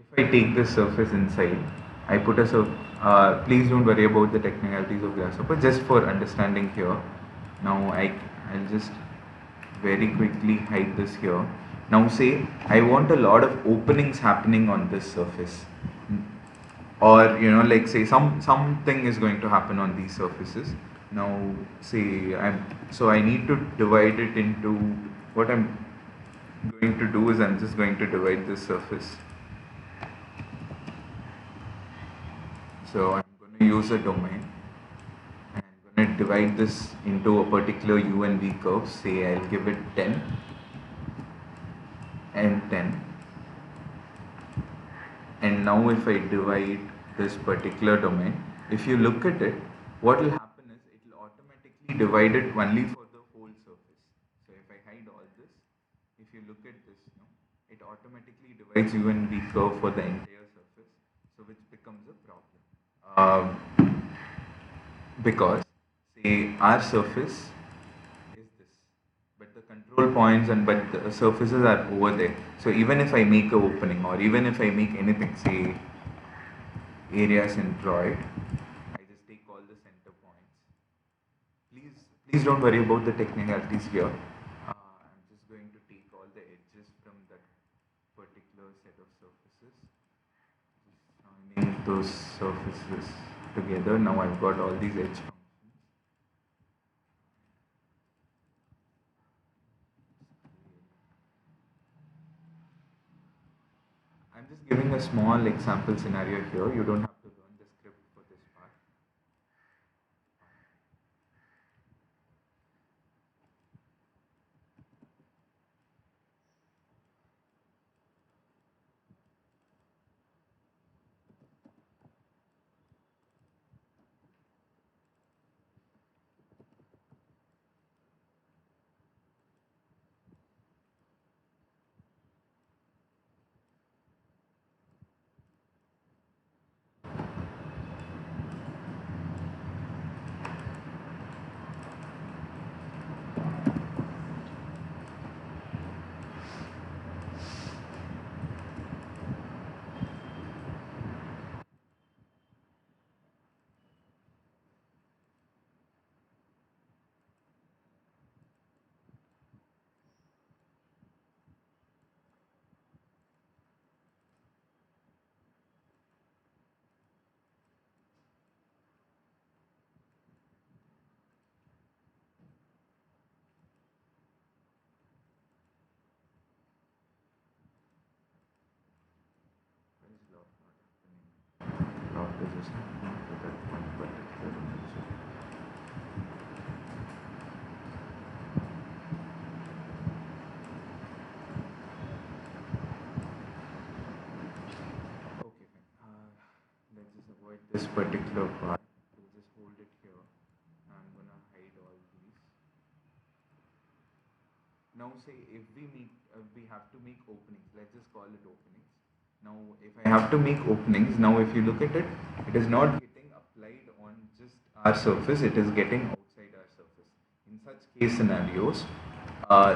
if I take this surface inside, I put a please don't worry about the technicalities of grasshopper, just for understanding here. Now I'll just very quickly hide this here. Now say I want a lot of openings happening on this surface, or like say something is going to happen on these surfaces. Now say I need to divide it into, what I'm going to do is I'm just going to divide this surface. So I'm going to use a domain and I'm going to divide this into a particular U and V curve. Say I'll give it 10 and 10. And now if I divide this particular domain, if you look at it, what will happen is it will automatically divide it only for the whole surface. So if I hide all this, if you look at this, it automatically divides U and V curve for the entire surface, so which becomes a problem. Because say our surface is this, but the control points but the surfaces are over there. So even if I make a opening, or even if I make anything, say area centroid, I just take all the center points. Please don't worry about the technicalities here. I'm just going to take all the edges from that particular set of surfaces, just joining those surfaces together. Now I've got all these edge functions. I'm just giving a small example scenario here. You don't have to learn the script for this part. is happening to that one particular image. Okay, fine. Let's just avoid this particular part. We'll just hold it here. I'm gonna hide all these. Now, say if we have to make openings. Let's just call it openings. Now, if I have to make openings, now if you look at it, it is not getting applied on just our surface. It is getting outside our surface. In such case scenarios,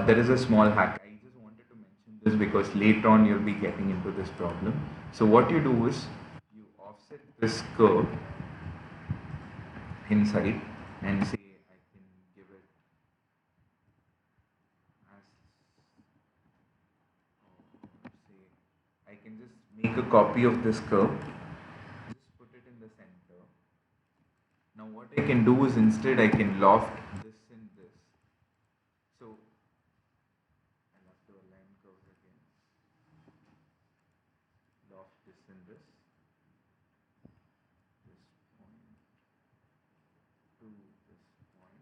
there is a small hack. I just wanted to mention this because later on you'll be getting into this problem. So what you do is you offset this curve inside and say I can give it as say I can just make a copy of this curve, just put it in the center. Now what I can do is instead I can loft this and this. So I'll have to align curves again. Loft this and this point to this point.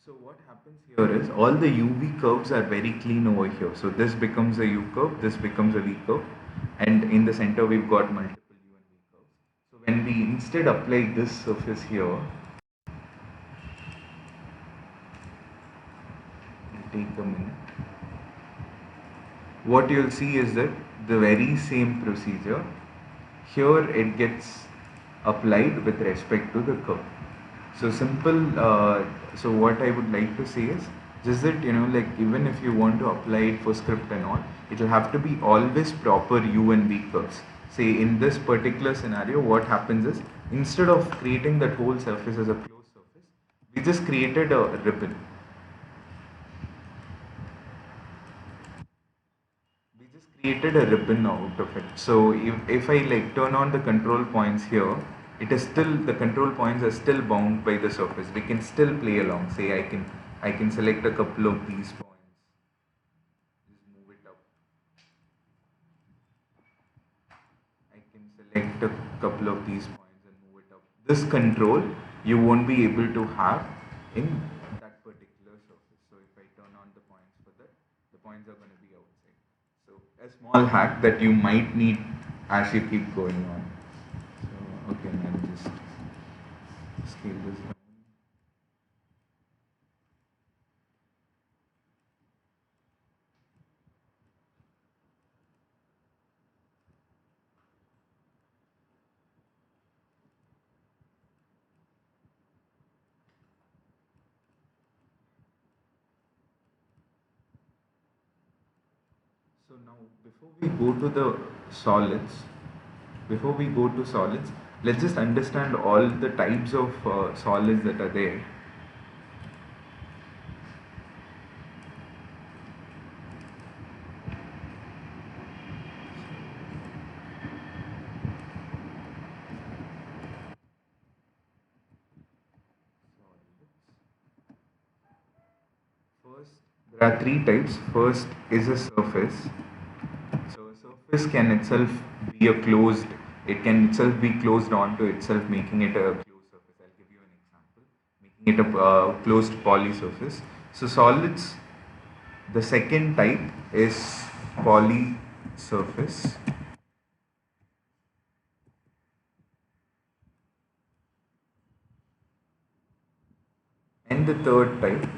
So what happens here is all the UV curves are very clean over here. So this becomes a U curve, this becomes a V curve, and in the center we've got multiple U and V curves. So when we instead apply this surface here, it'll take a minute. What you'll see is that the very same procedure, here it gets applied with respect to the curve. So simple, so what I would like to say is just that, like even if you want to apply it for script and all, it will have to be always proper U and V curves. Say in this particular scenario, what happens is instead of creating that whole surface as a closed surface, we just created a ribbon. We just created a ribbon out of it. So if I like turn on the control points here, it is still, the control points are still bound by the surface. We can still play along. Say I can select a couple of these points, just move it up. I can select a couple of these points and move it up. This control you won't be able to have in that particular surface. So if I turn on the points for that, the points are going to be outside. So a small hack that you might need as you keep going on. So okay, I'll just scale this down. So now before we go to solids, let's just understand all the types of solids that are there. First, there are three types. First is a surface. So a surface can itself be a closed, it can itself be closed onto itself, making it a closed surface. I'll give you an example, making it a closed poly surface. So solids, the second type is poly surface. And the third type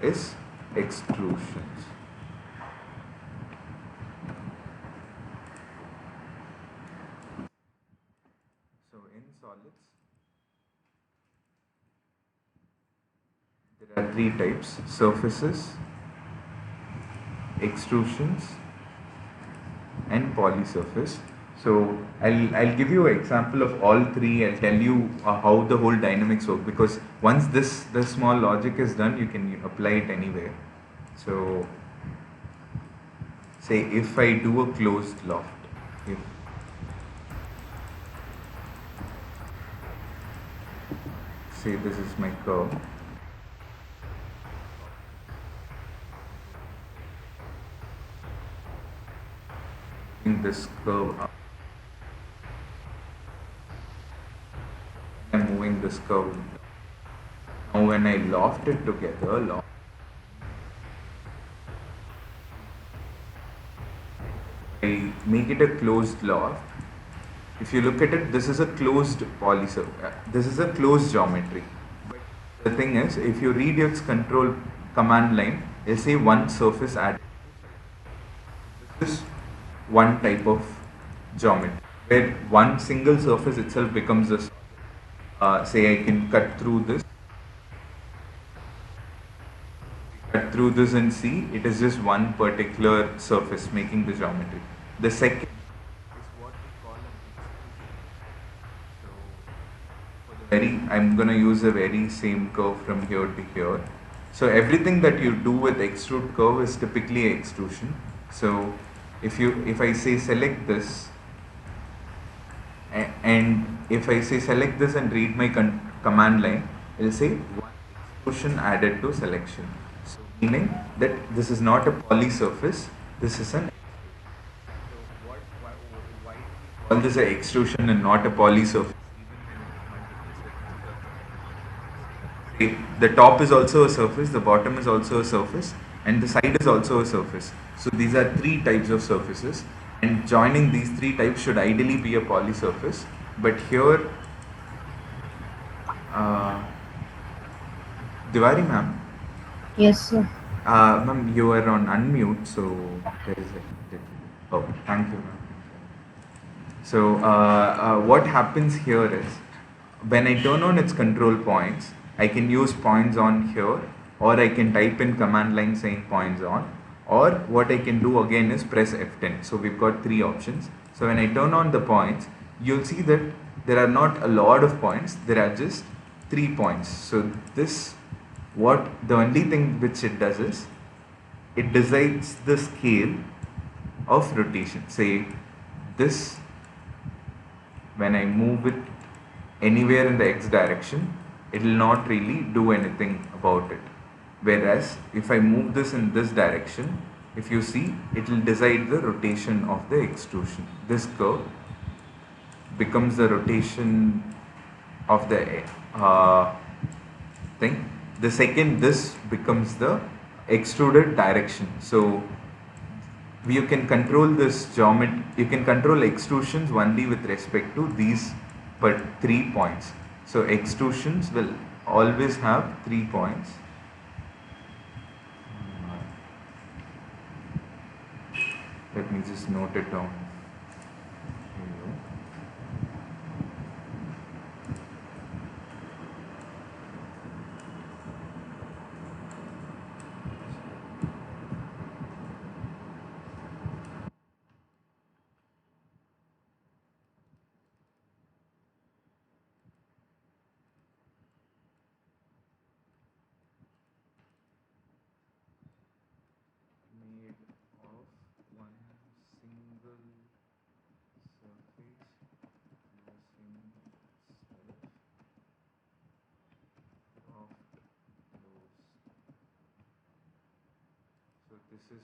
is extrusions. So in solids, there are three types: surfaces, extrusions, and polysurface. So I'll give you an example of all three. I'll tell you how the whole dynamics work, because once this small logic is done, you can apply it anywhere. So say if I do a closed loft, if say this is my curve, this curve up. this curve. Now when I loft it together, I make it a closed loft. If you look at it, this is a closed this is a closed geometry. But the thing is, if you read its control command line, it'll say one surface added. This is one type of geometry where one single surface itself becomes a say I can cut through this and see it is just one particular surface making the geometry. The second is what we call an extrusion. So for the I'm gonna use a very same curve from here to here. So everything that you do with extrude curve is typically extrusion. So if I say select this and if I say select this and read my command line, it will say one extrusion added to selection. So meaning that this is not a poly surface, this is an so why do we call this an extrusion and not a poly surface? The top is also a surface, the bottom is also a surface, and the side is also a surface. So these are three types of surfaces, and joining these three types should ideally be a poly surface. But here, uh, Diwari ma'am, Yes, sir. ma'am, you are on unmute, so there is a oh, thank you, ma'am. So what happens here is when I turn on its control points, I can use points on here, or I can type in command line saying points on, or what I can do again is press F10. So we've got three options. So when I turn on the points, you'll see that there are not a lot of points, there are just 3 points. So this, what the only thing which it does is it decides the scale of rotation. Say this, when I move it anywhere in the x direction, it will not really do anything about it. Whereas if I move this in this direction, if you see, it will decide the rotation of the extrusion. This curve becomes the rotation of the thing. The second this becomes the extruded direction. So you can control this geometry, you can control extrusions only with respect to these but 3 points. So extrusions will always have 3 points. Let me just note it down. Here you go. Made of one single surface using self-soft close. So this is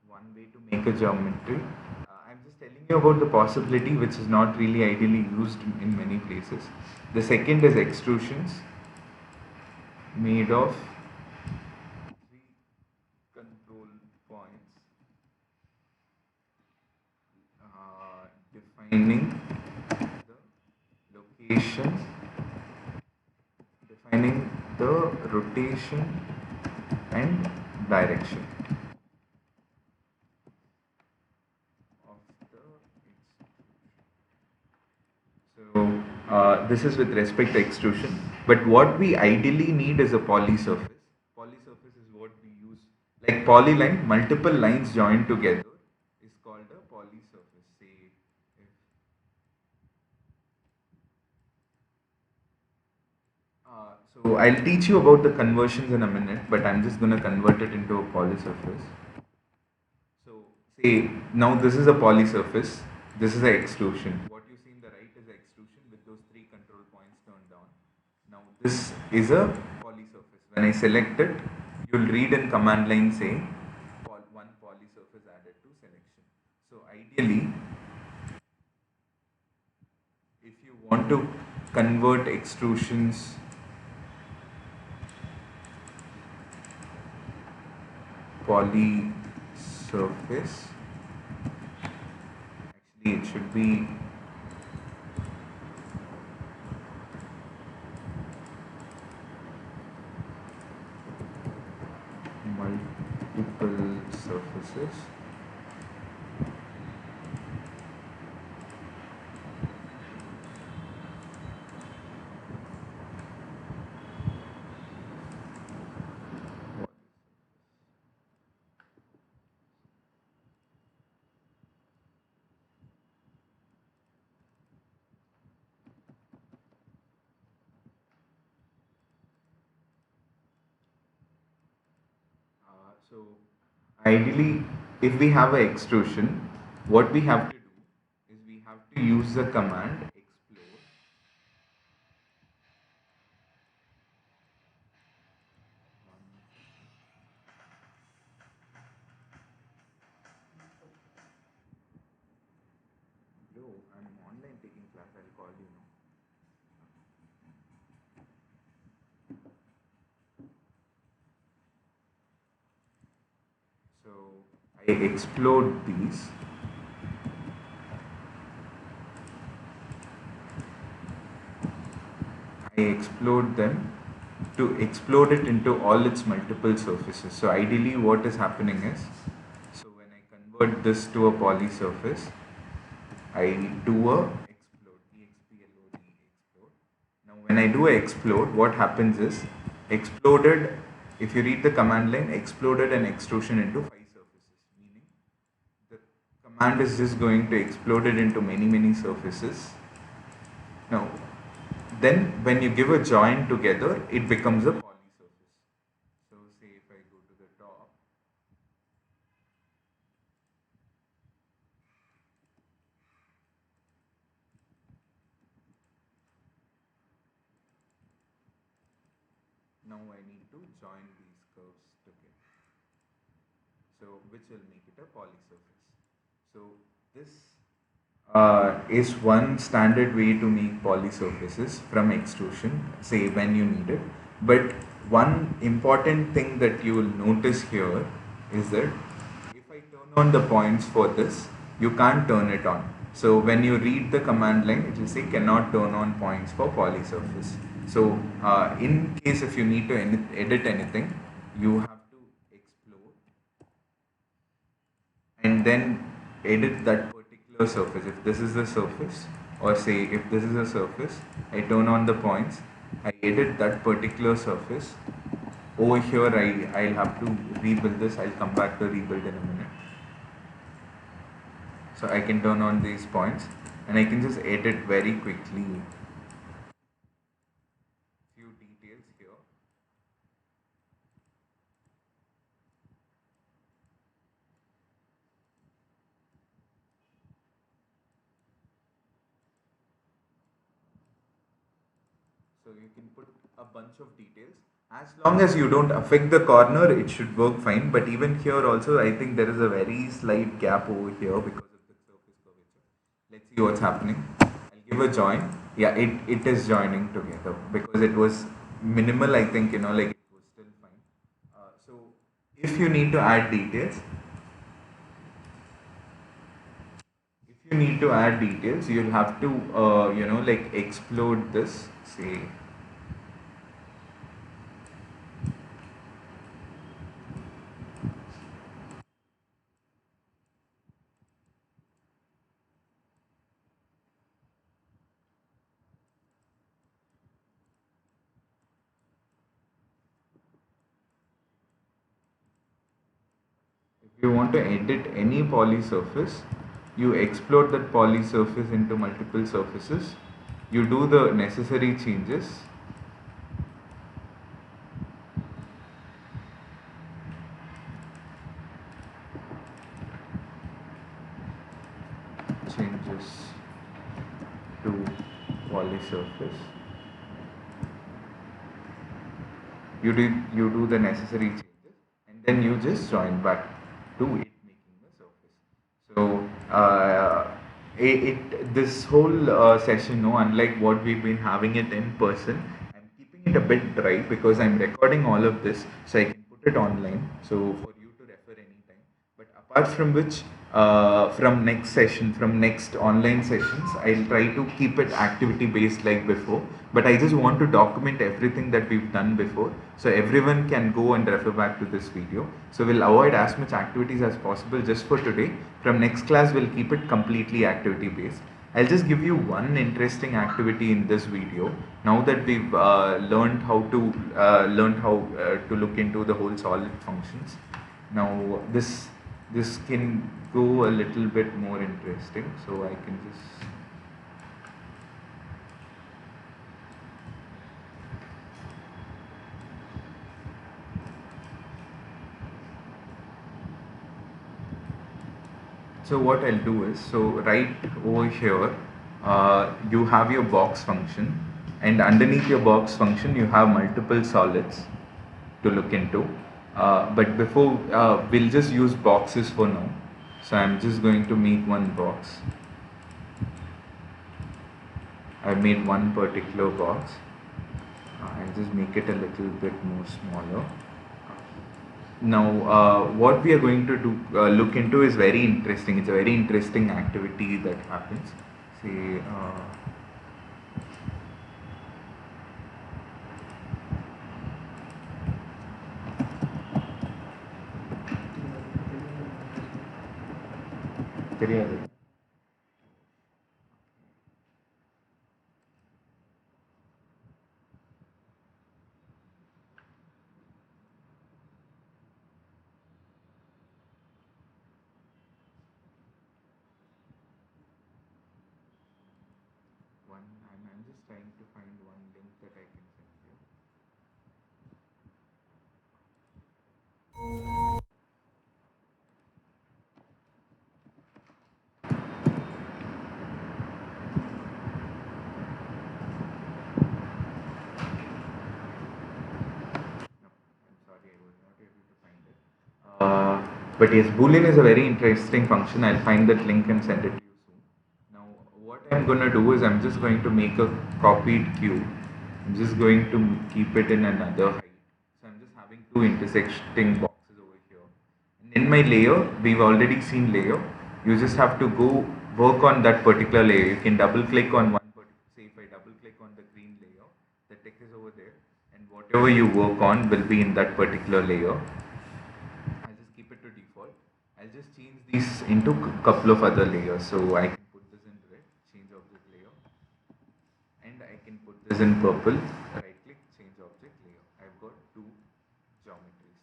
one way to make a geometry. I'm just telling you about the possibility which is not really ideally used in many places. The second is extrusions made of three control points defining the location, defining the rotation and direction of the extrusion. So this is with respect to extrusion. But what we ideally need is a poly surface. Poly surface is what we use. Like polyline, multiple lines joined together is called a poly surface. Say if so I'll teach you about the conversions in a minute, but I'm just going to convert it into a poly surface. So say now this is a poly surface, this is an extrusion. What you see in the right is an extrusion with those three control points turned down. Now this is a poly surface. When I select it, you'll read in command line saying one poly surface added to selection. So ideally, if you want to convert extrusions poly surface. Actually, it should be multiple surfaces. So ideally, if we have an extrusion, what we have to do is we have to use the command explode. Bro, I'm online taking class. I'll call you now. So I explode these. I explode them to explode it into all its multiple surfaces. So ideally what is happening is, so when I convert this to a poly surface, I do a explode, explode. Now when I do a explode, what happens is, exploded, if you read the command line, exploded an extrusion into 5 surfaces, meaning the command is just going to explode it into many surfaces. Now then when you give a join together, it becomes a poly surface. So say if I go to the top, now I need to join these curves together. So which will make it a poly surface. So this is one standard way to make poly surfaces from extrusion, say when you need it. But one important thing that you will notice here is that if I turn on the points for this, you can't turn it on. So when you read the command line, it will say cannot turn on points for poly surface. So in case if you need to edit anything, you have to explode and then edit that particular surface. If this is the surface, or say if this is a surface, I turn on the points, I edit that particular surface. Over here, I'll have to rebuild this. I'll come back to rebuild in a minute. So I can turn on these points and I can just edit very quickly few details here. So you can put a bunch of details. As long as you don't affect the corner, it should work fine. But even here also, I think there is a very slight gap over here because of the surface curvature. Let's see what's happening. I'll give a join. Yeah, it is joining together because it was minimal. I think, like it was still fine. So if you need to add details, you'll have to, like explode this. Say if you want to edit any poly surface, you explode that poly surface into multiple surfaces. You do the necessary changes. Changes to poly surface. You do the necessary changes and then you just join back to it making the surface. So this whole session, no, unlike what we've been having it in person, I'm keeping it a bit dry because I'm recording all of this so I can put it online. So for you to refer anytime. But apart from which, from next session, from next online sessions, I'll try to keep it activity based like before. But I just want to document everything that we've done before so everyone can go and refer back to this video. So we'll avoid as much activities as possible just for today. From next class, we'll keep it completely activity based. I'll just give you one interesting activity in this video. Now that we've learned how to look into the whole solid functions. Now this can go a little bit more interesting. So I can just. So what I'll do is, so right over here, you have your box function, and underneath your box function, you have multiple solids to look into. But before, we'll just use boxes for now. So I'm just going to make one box. I've made one particular box. I'll just make it a little bit more smaller. Now, what we are going to do look into is very interesting. It's a very interesting activity that happens. Say, தெரியாது. I'm just trying to find one link that I can send you. No, I'm sorry, I was not able to find it. But yes, Boolean is a very interesting function. I'll find that link and send it to you soon. Now, what I'm going to do is I'm just going to make a copied cube. I'm just going to keep it in another height. So I'm just having two intersecting boxes over here. And in my layer, we've already seen layer. You just have to go work on that particular layer. You can double click on one particular, say if I double click on the green layer, the text is over there. And whatever you work on will be in that particular layer. I'll just keep it to default. I'll just change these into a couple of other layers. So I can put this in red, change object layer, and I can put this in purple, right click, change object layer. I've got two geometries.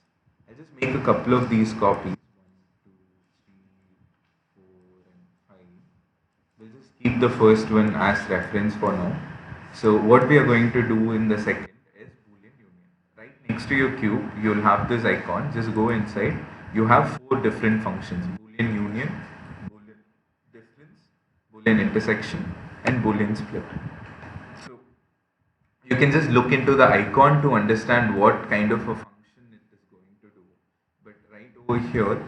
I'll just make a couple of these copies. 1, 2, 3, 4, and 5. We'll just keep the first one as reference for now. So what we are going to do in the second is Boolean union. Right next to your cube, you'll have this icon. Just go inside. You have 4 different functions: Boolean union, Boolean difference, Boolean intersection, and Boolean split. So you can just look into the icon to understand what kind of a function it is going to do. But right over here,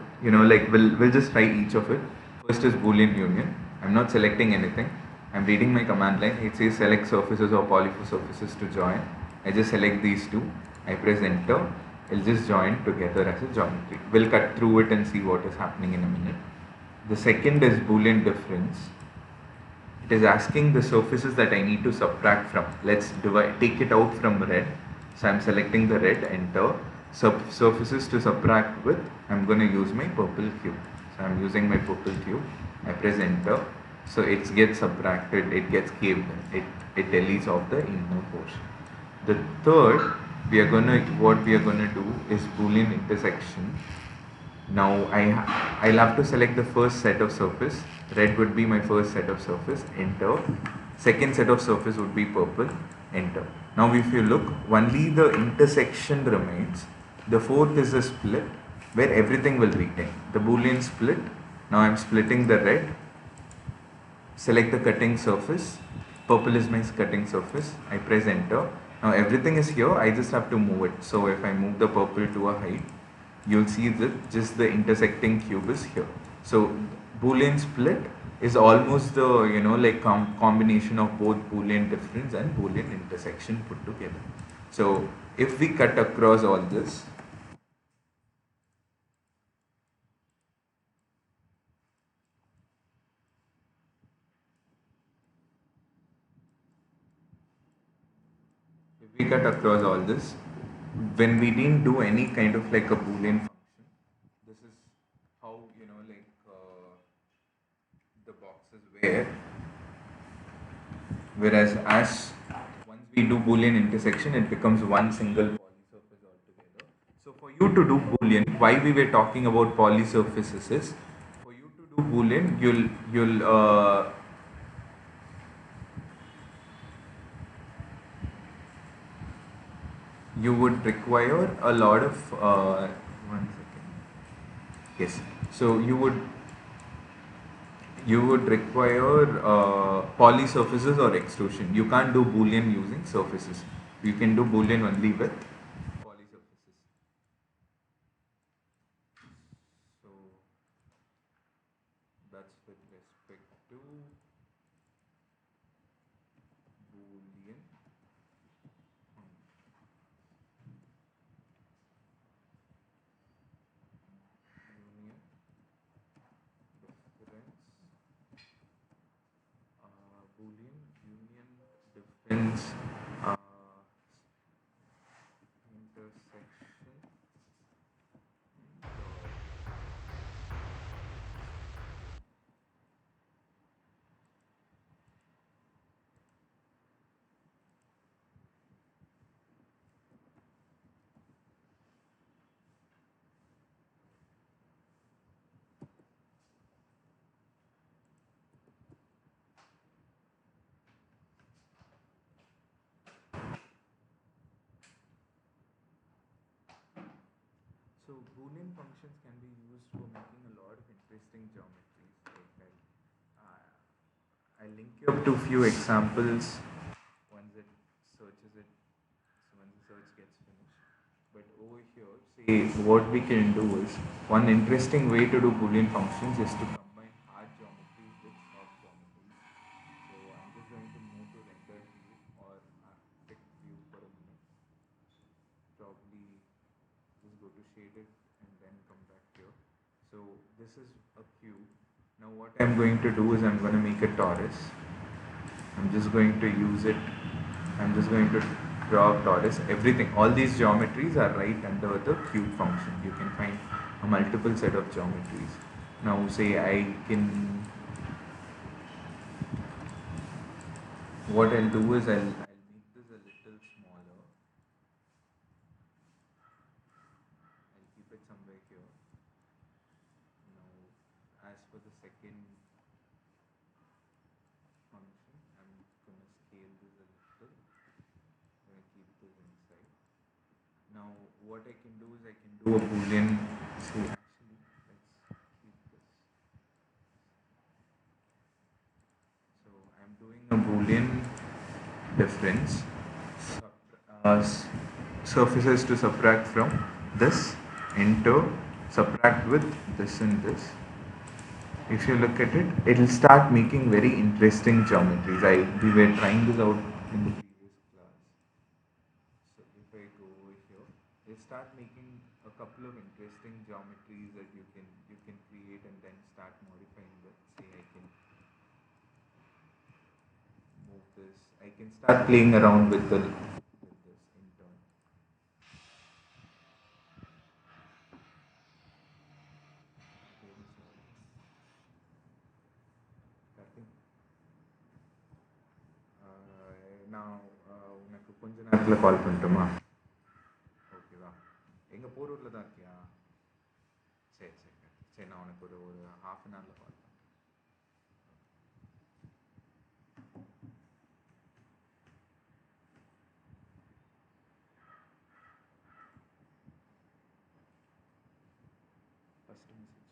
like we'll just try each of it. First is Boolean union. I'm not selecting anything. I'm reading my command line. It says select surfaces or polyfour surfaces to join. I just select these two. I press enter. It'll just join together as a geometry. We'll cut through it and see what is happening in a minute. The second is Boolean difference. It is asking the surfaces that I need to subtract from. Let's take it out from red. So I'm selecting the red, enter. Surfaces to subtract with, I'm going to use my purple cube. So I'm using my purple cube. I press enter. So it gets subtracted, it gets caved in. It deletes off the inner portion. The third, what we are gonna do is Boolean intersection. Now I'll have to select the first set of surface. Red would be my first set of surface, enter. Second set of surface would be purple, enter. Now if you look, only the intersection remains. The fourth is a split where everything will retain. The Boolean split. Now I'm splitting the red. Select the cutting surface. Purple is my cutting surface. I press enter. Now everything is here. I just have to move it. So if I move the purple to a height, you'll see that just the intersecting cube is here. So Boolean split is almost the like combination of both Boolean difference and Boolean intersection put together. So if we cut across all this, when we didn't do any kind of like a Boolean function, this is how the boxes were. Whereas as once we do Boolean intersection, it becomes one single polysurface altogether. So for you to do Boolean, why we were talking about polysurfaces is, for you to do Boolean, you would require a lot of one second. Yes. So you would require polysurfaces or extrusion. You can't do Boolean using surfaces. You can do Boolean only with polysurfaces. So that's with respect to Boolean. Union difference. Boolean union difference intersection. So Boolean functions can be used for making a lot of interesting geometries. I'll link you up to few examples once it searches it. So once the search gets finished. But over here, say what we can do is, one interesting way to do Boolean functions is to combine hard geometries with soft geometries. So I'm just going to move to render view or architect view for a minute. Probably just go to shaded and then come back here. So this is a cube. Now what I'm going to do is I'm going to make a torus. I'm just going to use it. I'm just going to draw a torus. Everything, all these geometries are right under the cube function. You can find a multiple set of geometries. Now say I can, what I'll do is I'll make this a little smaller. I'll keep it somewhere here. Now as for the second function, I'm going to scale this a little. I'm going to keep this inside. Now what I can do is I can do a Boolean. Say actually, let's keep this. So I'm doing a Boolean difference, surfaces to subtract from this into subtract with this and this. If you look at it, it'll start making very interesting geometries. We were trying this out in the previous class. So if I go over here, it'll start making a couple of interesting geometries that you can create and then start modifying with. Say I can move this. I can start playing around with this in turn. நான் உனக்கு கொஞ்ச நேரத்தில் கால் பண்ணட்டுமா? ஓகேவா? எங்கள் போரூரில் தான் இருக்கியா? சரி சரி சரி, நான் உனக்கு ஒரு ஹாஃப் அன் ஹவரில் கால் பண்ணுறேன். First message.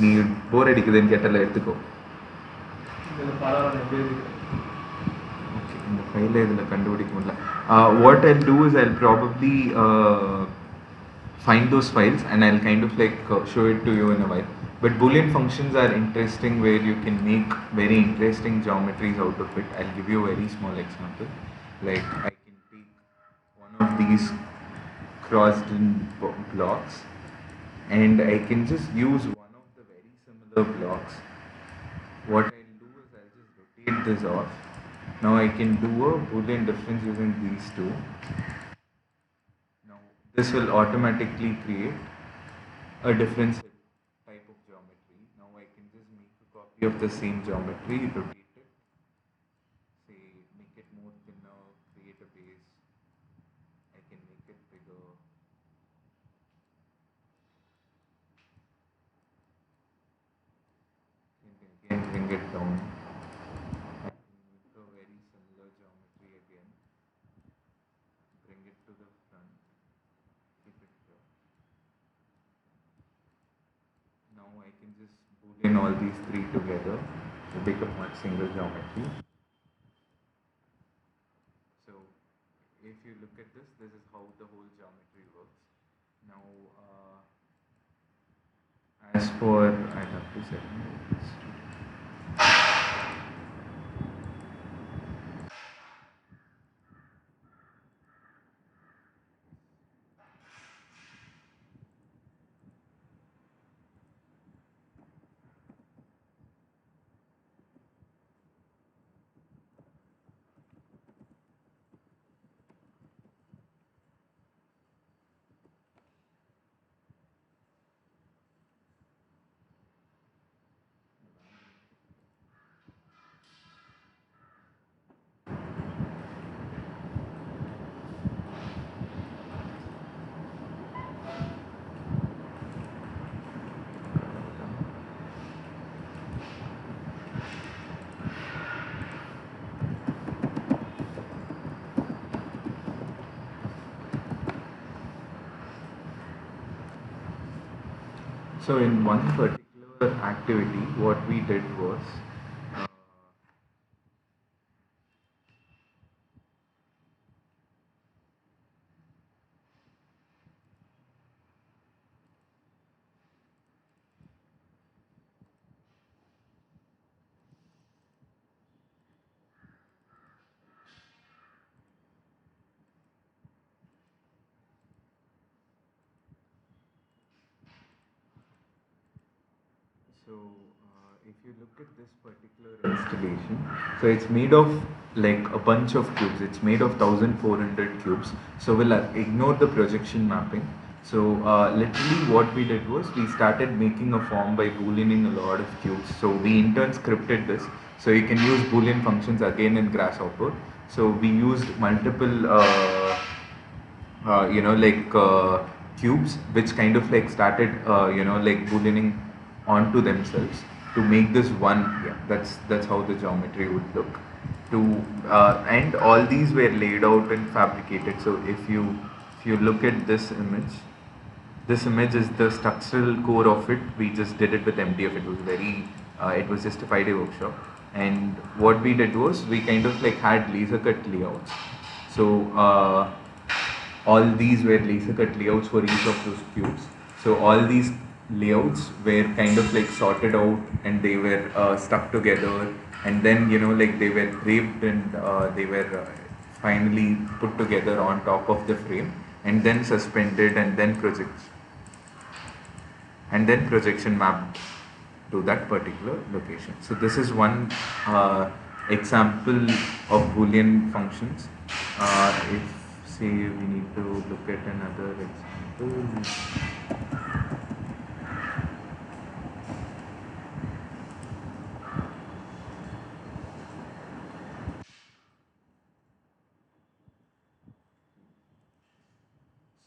நீ போர் அடிக்குதுன்னு கேட்டால எடுத்துக்கோ. ஓகே, இந்த ஃபைலை இதில் கண்டுபிடிக்க முடியல. What I'll do is I'll probably find those files and I'll kind of like show it to you in a while. But Boolean functions are interesting where you can make very interesting geometries out of it. I'll give you a very small example. Like I can take one of these crossed in blocks and I can just use one of the very similar blocks. What I'll do is I'll just rotate this off. Now I can do a Boolean difference using these two. Now this will automatically create a different type of geometry. Now I can just make a copy of the same geometry, rotate it, say make it more thinner, create a base. I can make it bigger. And again bring it down. I can make a very similar geometry again. Bring it to the front. Keep it here. Now I can just boolean all these three together to become one single geometry. So if you look at this, this is how the whole geometry works. Now as for, I'll have to set this. So in one particular activity, what we did was so if you look at this particular installation, so it's made of like a bunch of cubes. It's made of 1400 cubes. So we'll ignore the projection mapping. So literally what we did was we started making a form by booleaning a lot of cubes. So we in turn scripted this. So you can use boolean functions again in Grasshopper. So we used multiple cubes which kind of like started like booleaning onto themselves to make this one. Yeah, that's how the geometry would look. To and all these were laid out and fabricated. So if you look at this image, this image is the structural core of it. We just did it with MDF. It was just a 5-day workshop. And what we did was we kind of like had laser cut layouts. So all these were laser cut layouts for each of those cubes. So all these layouts were kind of like sorted out and they were stuck together, and then like they were draped and they were finally put together on top of the frame and then suspended and then projection mapped to that particular location. So this is one example of Boolean functions. If say we need to look at another example.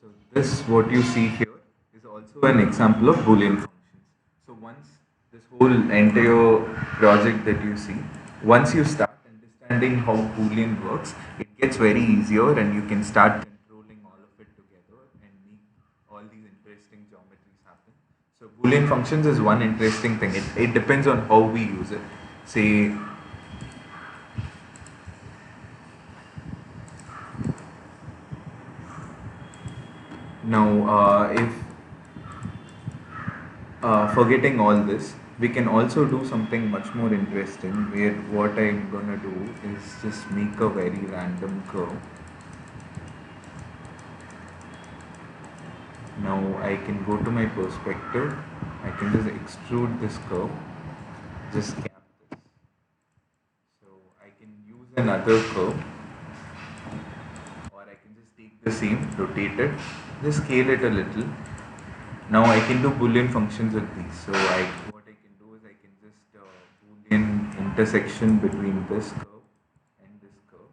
So this what you see here is also an example of Boolean functions. So once this whole entire project that you see, once you start understanding how Boolean works, it gets very easier and you can start controlling all of it together and make all these interesting geometries happen. So Boolean functions is one interesting thing. It depends on how we use it. Say if forgetting all this, we can also do something much more interesting where what I'm gonna do is just make a very random curve. Now I can go to my perspective, I can just extrude this curve, just cap this. So I can use another curve, or I can just take the same, rotate it, just scale it a little. Now I can do Boolean functions with these. So what I can do is I can just Boolean intersection between this curve and this curve.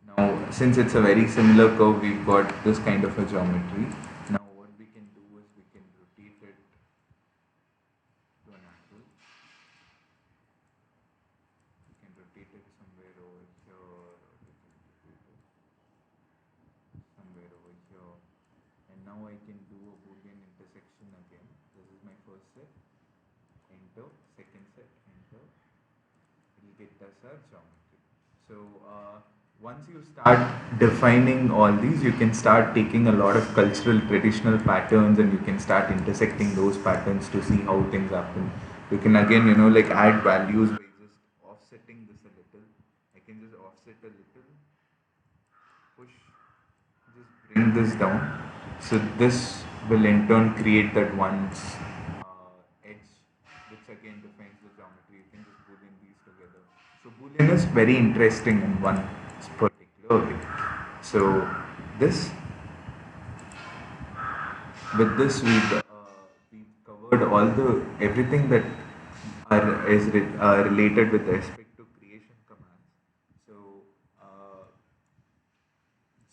Now since it's a very similar curve, we've got this kind of a geometry. Now what we can do is we can rotate it to an angle. We can rotate it somewhere over here, or we can rotate it somewhere over here. And now I can do a Boolean intersection again. This is my first set. Enter, second set, enter. It will get us our geometry. So once you start defining all these, you can start taking a lot of cultural traditional patterns, and you can start intersecting those patterns to see how things happen. You can again, like add values by just offsetting this a little. I can just offset a little, push, just bring this down. So this will in turn create that one edge, which again defines the geometry. You can just Boolean these together. So Boolean is very interesting in one particular way. So this, with this we've covered all the everything that are related with respect to creation commands. So uh,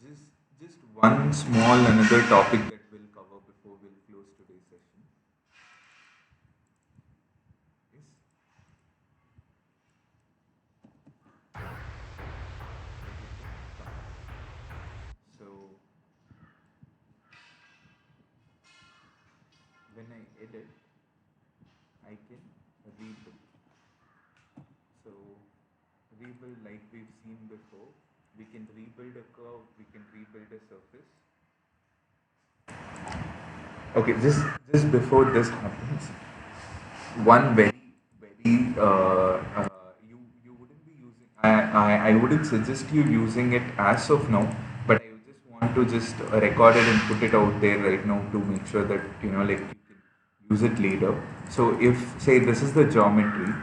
just just one small another topic that we'll cover before we'll close today's session is editing commands. So when I edit, I can rebuild. So rebuild, like we've seen before, we can rebuild a curve, we can rebuild a surface. Okay, just before this happens, one very you wouldn't be using, I wouldn't suggest you using it as of now, but I just want to just record it and put it out there right now to make sure that like you can use it later. So if say this is the geometry.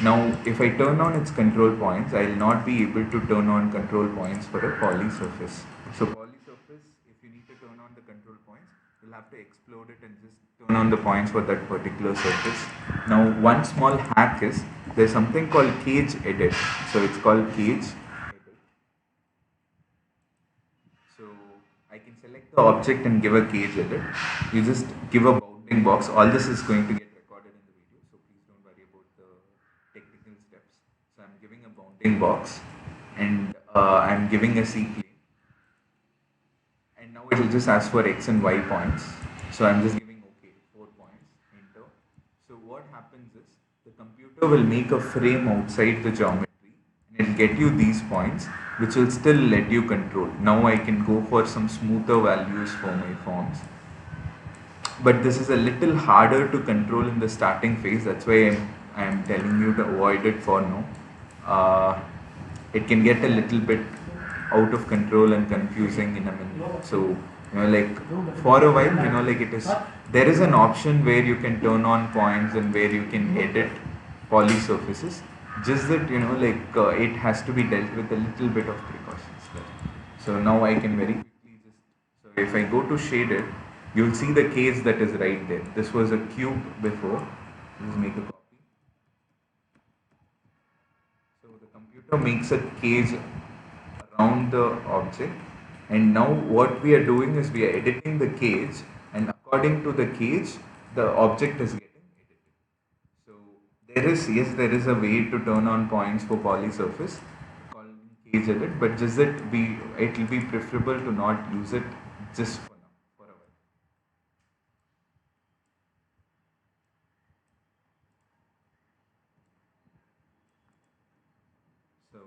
Now, if I turn on its control points, I'll not be able to turn on control points for a poly surface. So poly surface, if you need to turn on the control points, you'll have to explode it and just turn on the points for that particular surface. Now, one small hack is there's something called cage edit. So it's called cage edit. So I can select the object and give a cage edit. You just give a bounding box. All this is going to get recorded in the video, so please don't worry about the technical steps. So I'm giving a bounding box, and I'm giving a C plane, and now it will just ask for X and Y points. So I'm just giving OK, 4 points, enter. So what happens is the computer will make a frame outside the geometry, and it'll get you these points, which will still let you control. Now I can go for some smoother values for my forms, but this is a little harder to control in the starting phase. That's why I'm telling you to avoid it for now. It can get a little bit out of control and confusing in a minute. So like for a while, like it is, there is an option where you can turn on points and where you can edit poly surfaces. Just that like it has to be dealt with a little bit of precautions there. So now I can very quickly just, so if I go to shaded, you'll see the case that is right there. This was a cube before. Let's make a copy. So the computer makes a cage around the object, and now what we are doing is we are editing the cage, and according to the cage, the object is getting edited. So there is a way to turn on points for poly surface called cage edit, but just that it will be preferable to not use it just for now, for a while. So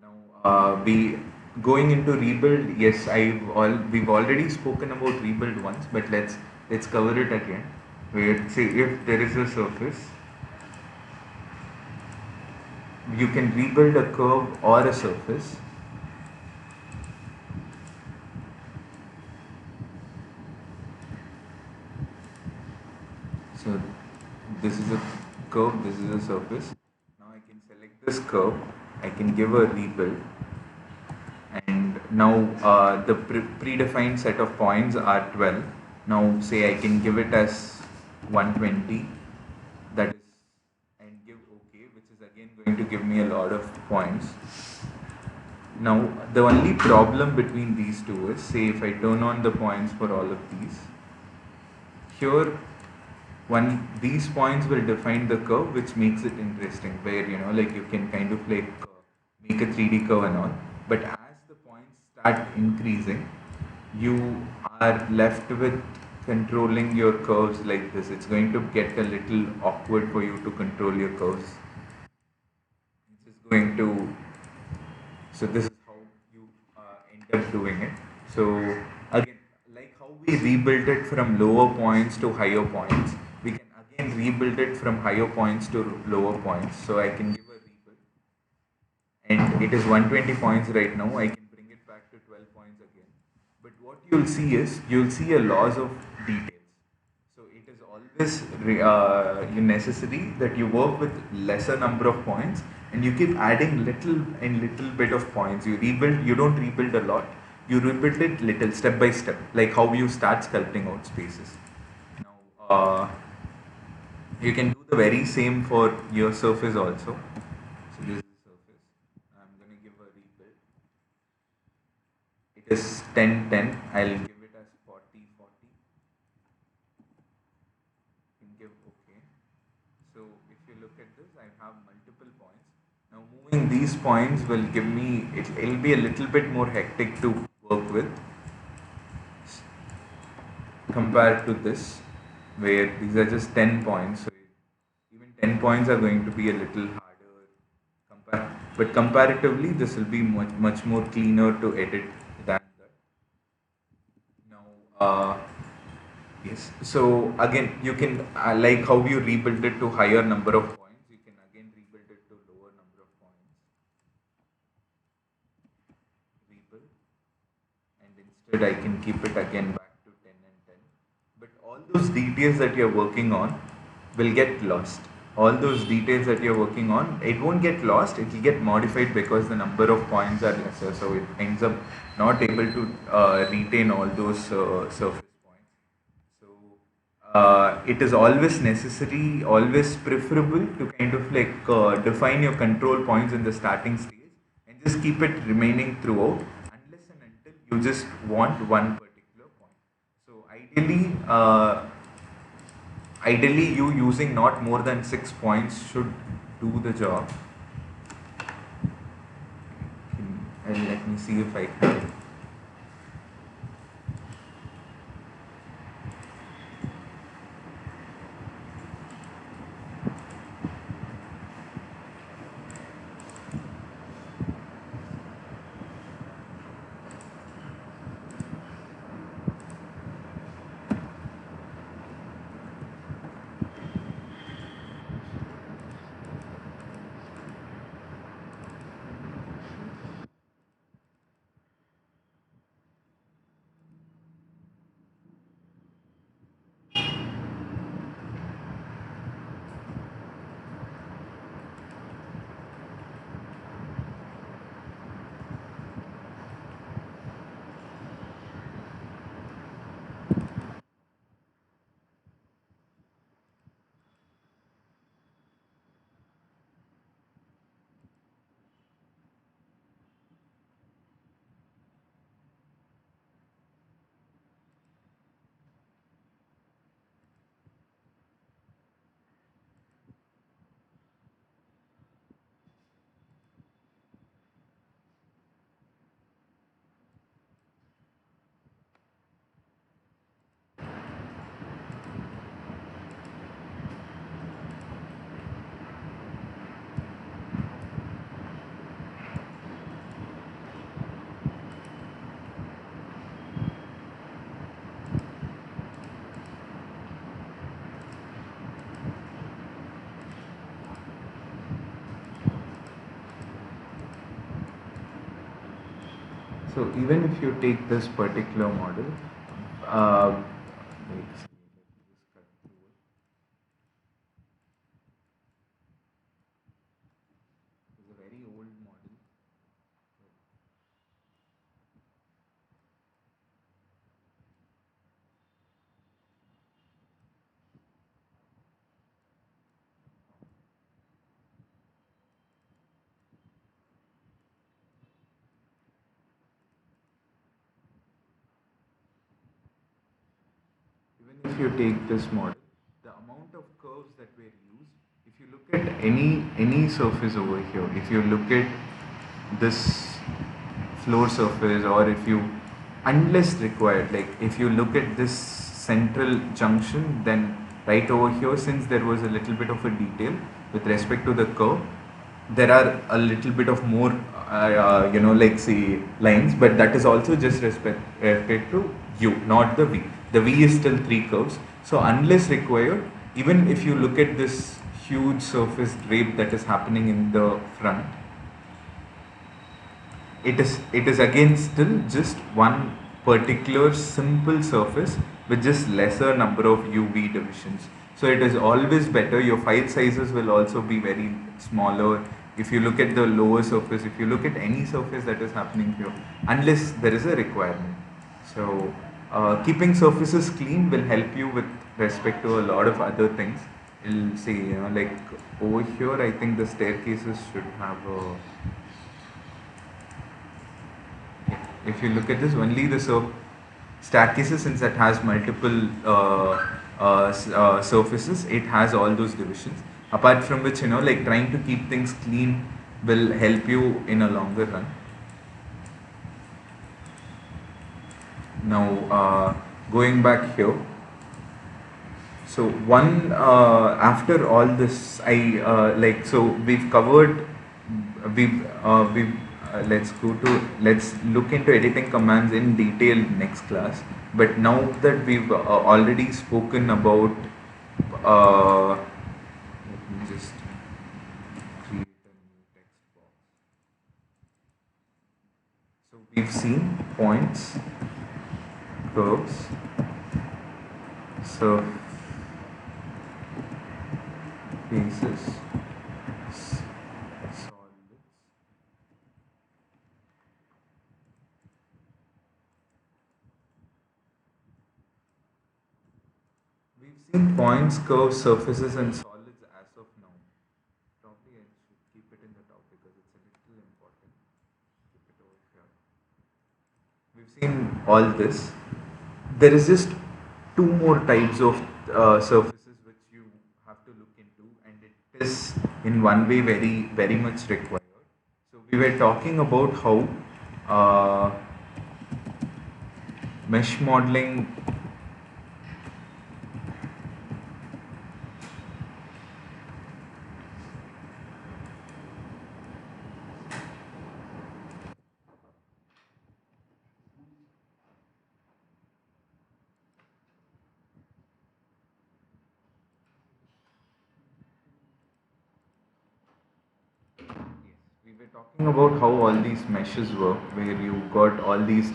now we going into rebuild, yes, we've already spoken about rebuild once, but let's cover it again. Where say if there is a surface, you can rebuild a curve or a surface. So this is a curve, this is a surface. Now I can select this curve, I can give a rebuild, and now the predefined set of points are 12. Now say I can give it as 120, that is, and give OK, which is again going to give me a lot of points. Now the only problem between these two is, say if I turn on the points for all of these, here one these points will define the curve, which makes it interesting, where like you can kind of like make a 3D curve and all. But as the points start increasing, you are left with controlling your curves like this. It's going to get a little awkward for you to control your curves. It's just going to, so this is how you end up doing it. So again, like how we rebuilt it from lower points to higher points, we can again rebuild it from higher points to lower points. So I can give a rebuild, and it is 120 points right now. I can bring it back to 12 points again. But what you'll see is, you'll see a loss of details. So it is always necessary that you work with lesser number of points, and you keep adding little and little bit of points. You rebuild, you don't rebuild a lot. You rebuild it little, step by step, like how you start sculpting out spaces. Now, you can do the very same for your surface also. So this is the surface. I'm going to give a rebuild. It is 10 10. I'll give it as 40 40. You can give OK. So if you look at this, I have multiple points. Now moving these points will give me, it'll be a little bit more hectic to work with compared to this, where these are just 10 points. So even 10 points are going to be a little harder. But comparatively, this will be much more cleaner to edit than that. Now, yes. So again, you can like how you rebuild it to higher number of points, you can again rebuild it to lower number of points. Rebuild, and instead I can keep it again back to 10 and 10. But all those details that you're working on will get lost. All those details that you're working on, it won't get lost, it will get modified because the number of points are lesser. So it ends up not able to retain all those surface points. So it is always necessary, always preferable to kind of like define your control points in the starting stage and just keep it remaining throughout, unless and until you just want one particular point. So ideally you using not more than 6 points should do the job. And let me see if I can. So even if you take this particular model, uh, let's see, let me just cut through it. It's a very old model. Even if you take this model, the amount of curves that were used, if you look at any surface over here, if you look at this floor surface, or if you, unless required, like if you look at this central junction, then right over here, since there was a little bit of a detail with respect to the curve, there are a little bit of more like say lines, but that is also just respect to u, not the v. The v is still three curves, so unless required, even if you look at this huge surface drape that is happening in the front, it is again still just one particular simple surface with just lesser number of UV divisions. So it is always better. Your file sizes will also be very smaller. If you look at the lower surface, if you look at any surface that is happening here, unless there is a requirement. So keeping surfaces clean will help you with respect to a lot of other things. You'll see, like over here, I think the staircases should have a, if you look at this, only the staircases, since it has multiple surfaces, it has all those divisions. Apart from which, like trying to keep things clean will help you in a longer run. Now, going back here. So one after all this, I like, so we've covered, we've let's look into editing commands in detail next class. But now that we've already spoken about, let me just create a new text box. So we've seen points, curves, surfaces, solids. We've seen points, curves, surfaces, and solids as of now. Probably I should keep it in the top because it's a little important. Keep it over here. We've seen all this. There is just two more types of surfaces which you have to look into, and it is in one way very much required. So we were talking about how uh, mesh modeling. Yes, we were talking about how all these meshes work, where you got all these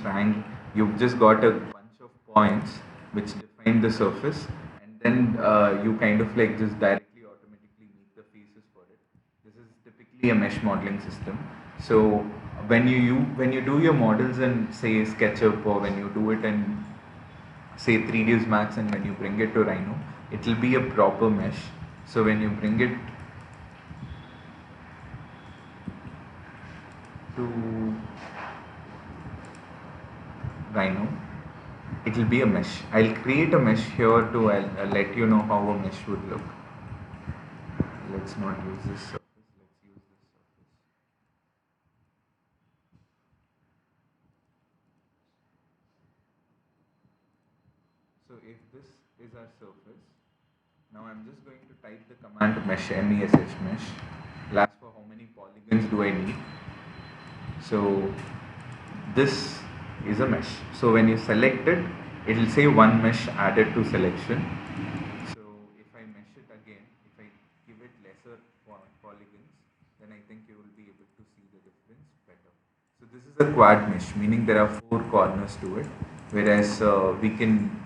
you've just got a bunch of points which define the surface, and then you kind of like just directly automatically make the faces for it. This is typically a mesh modeling system. So when you do your models in say SketchUp, or when you do it in say 3ds Max, and when you bring it to Rhino, it will be a proper mesh. So when you bring it to Rhino, it will be a mesh. I'll create a mesh here to I'll let you know how a mesh would look. Let's not use this surface, let's use this surface. So if this is our surface, now I'm just going to type the command mesh, mesh mesh. It'll ask for how many polygons do I need. So this is a mesh. So when you select it, it will say one mesh added to selection. So if I mesh it again, if I give it lesser polygons, then I think you will be able to see the difference better. So this is a quad mesh, meaning there are four corners to it, whereas we can.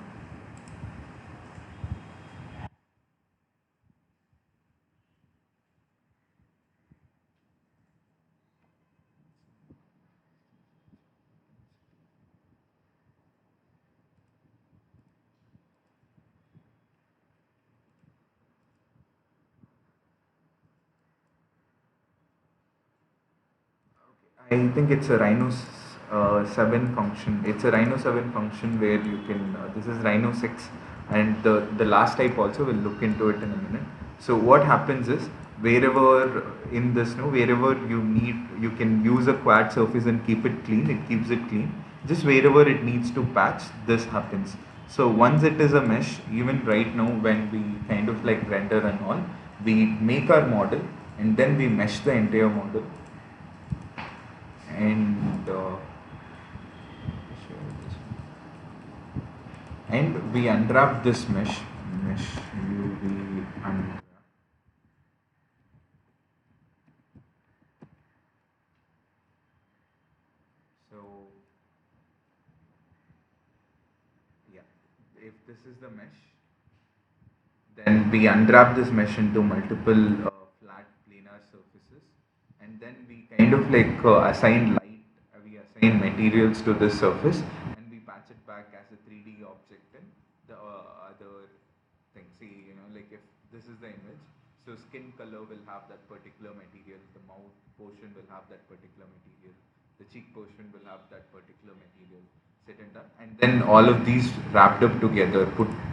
I think it's a Rhino 7 function. It's a Rhino 7 function where you can, this is Rhino 6, and the last type also, we'll look into it in a minute. So what happens is, wherever in this, no, wherever you need, you can use a quad surface and keep it clean, it keeps it clean. Just wherever it needs to patch, this happens. So once it is a mesh, even right now when we kind of like render and all, we make our model and then we mesh the entire model, and we unwrap this mesh will be unwrapped. So yeah, if this is the mesh, then we unwrap this mesh into multiple flat planar surfaces, and then we kind of like assign light, we assign materials to this surface, and we patch it back as a 3D object in the other thing. See, like if this is the image, so skin color will have that particular material, the mouth portion will have that particular material, the cheek portion will have that particular material, said and done, and then all of these wrapped up together,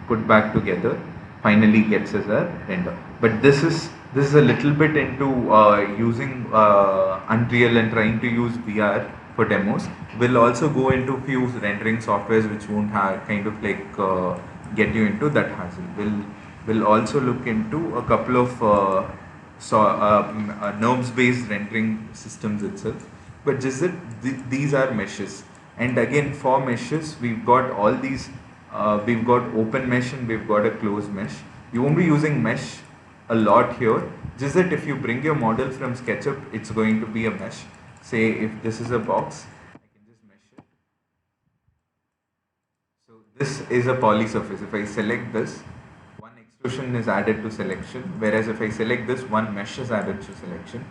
put back together, finally gets as a render. But this is a little bit into using Unreal and trying to use VR for demos. We'll also go into few rendering softwares which won't have kind of like get you into that hassle. We'll also look into a couple of NURBS based rendering systems itself. But just that these are meshes, and again for meshes we've got all these. We've got open mesh and we've got a closed mesh. You won't be using mesh a lot here. Just that if you bring your model from SketchUp, it's going to be a mesh. Say if this is a box, I can just mesh it. So this is a poly surface. If I select this, one extrusion is added to selection, whereas if I select this, one mesh is added to selection.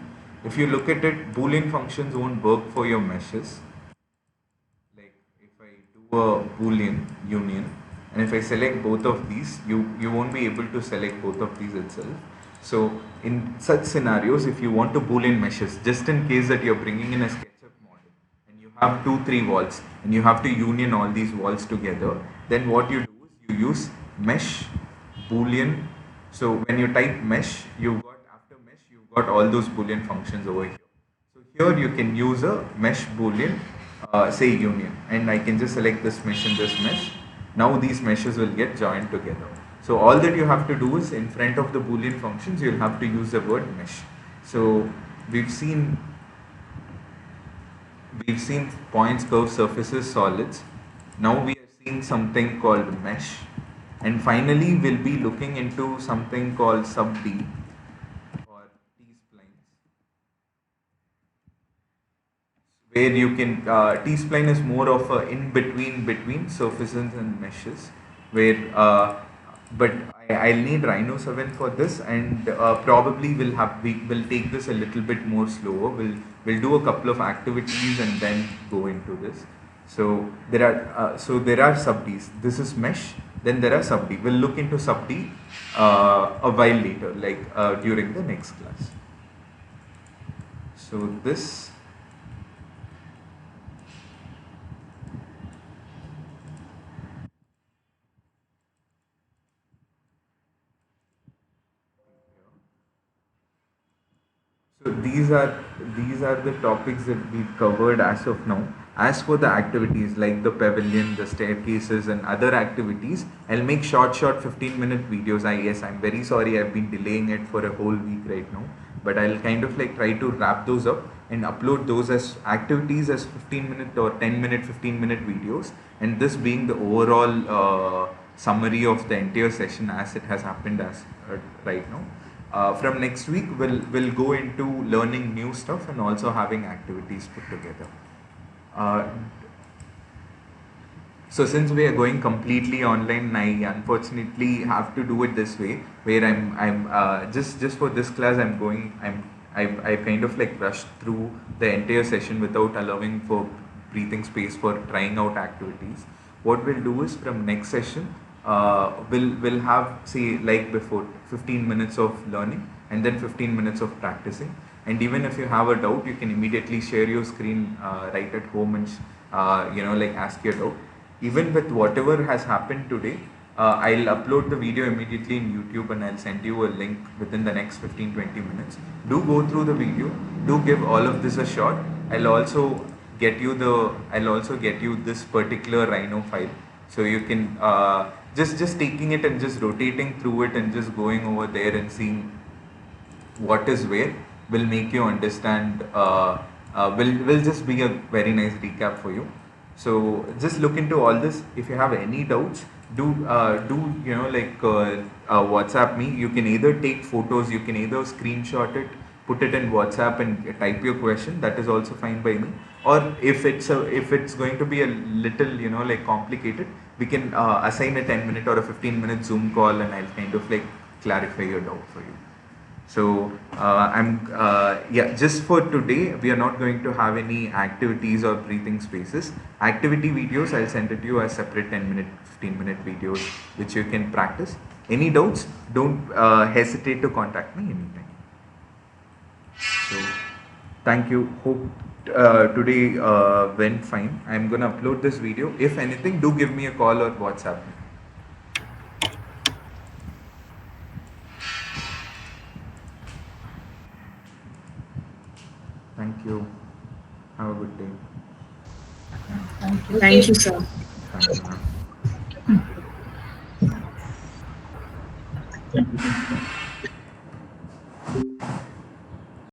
If you look at it, Boolean functions won't work for your meshes. Like if I do a Boolean union, and if I select both of these, you won't be able to select both of these itself. So in such scenarios, if you want to Boolean meshes, just in case that you're bringing in a SketchUp model and you have 2-3 walls and you have to union all these walls together, then what you do is you use mesh Boolean. So when you type mesh, you've got after mesh, you've got all those Boolean functions over here. So here you can use a mesh Boolean, say union, and I can just select this mesh and this mesh. Now these meshes will get joined together. So all that you have to do is in front of the Boolean functions, you'll have to use the word mesh. So we've seen points, curves, surfaces, solids. Now we are seeing something called mesh, and finally we'll be looking into something called sub D or T-splines, where you can T-spline is more of a in between surfaces and meshes, where but I'll need Rhino 7 for this, and probably we'll take this a little bit more slower. We'll do a couple of activities and then go into this. So there are sub Ds. This is mesh. Then there are sub D. We'll look into sub D a while later, like during the next class. So this. So these are the topics that we've covered as of now. As for the activities like the pavilion, the staircases, and other activities, I'll make short 15-minute videos. I'm very sorry I've been delaying it for a whole week right now, but I'll kind of like try to wrap those up and upload those as activities as 15-minute or 10-minute, 15-minute videos, and this being the overall summary of the entire session as it has happened as right now. From next week, we'll go into learning new stuff and also having activities put together. Uh, so since we are going completely online, I unfortunately have to do it this way, where I'm just for this class I'm going I kind of like rushed through the entire session without allowing for breathing space for trying out activities. What we'll do is from next session, we'll have, say, like before, 15 minutes of learning and then 15 minutes of practicing. And even if you have a doubt, you can immediately share your screen right at home and like ask your doubt. Even with whatever has happened today, I'll upload the video immediately in YouTube and I'll send you a link within the next 15-20 minutes. Do go through the video, do give all of this a shot. I'll also get you this particular Rhino file, so you can just taking it and just rotating through it and just going over there and seeing what is where will make you understand, will just be a very nice recap for you. So just look into all this. If you have any doubts, do WhatsApp me. You can either take photos, you can either screenshot it, put it in WhatsApp and type your question. That is also fine by me. Or if it's going to be a little like complicated, we can assign a 10-minute or a 15-minute Zoom call and I'll kind of like clarify your doubt for you. So just for today, we are not going to have any activities or breathing spaces. Activity videos, I'll send it to you as separate 10-minute, 15-minute videos, which you can practice. Any doubts, don't hesitate to contact me anytime. So thank you. Hope today went fine. I'm gonna upload this video. If anything, do give me a call or WhatsApp me. Thank you. Have a good day. Thank you. Thank you, sir. Thank you, ma'am.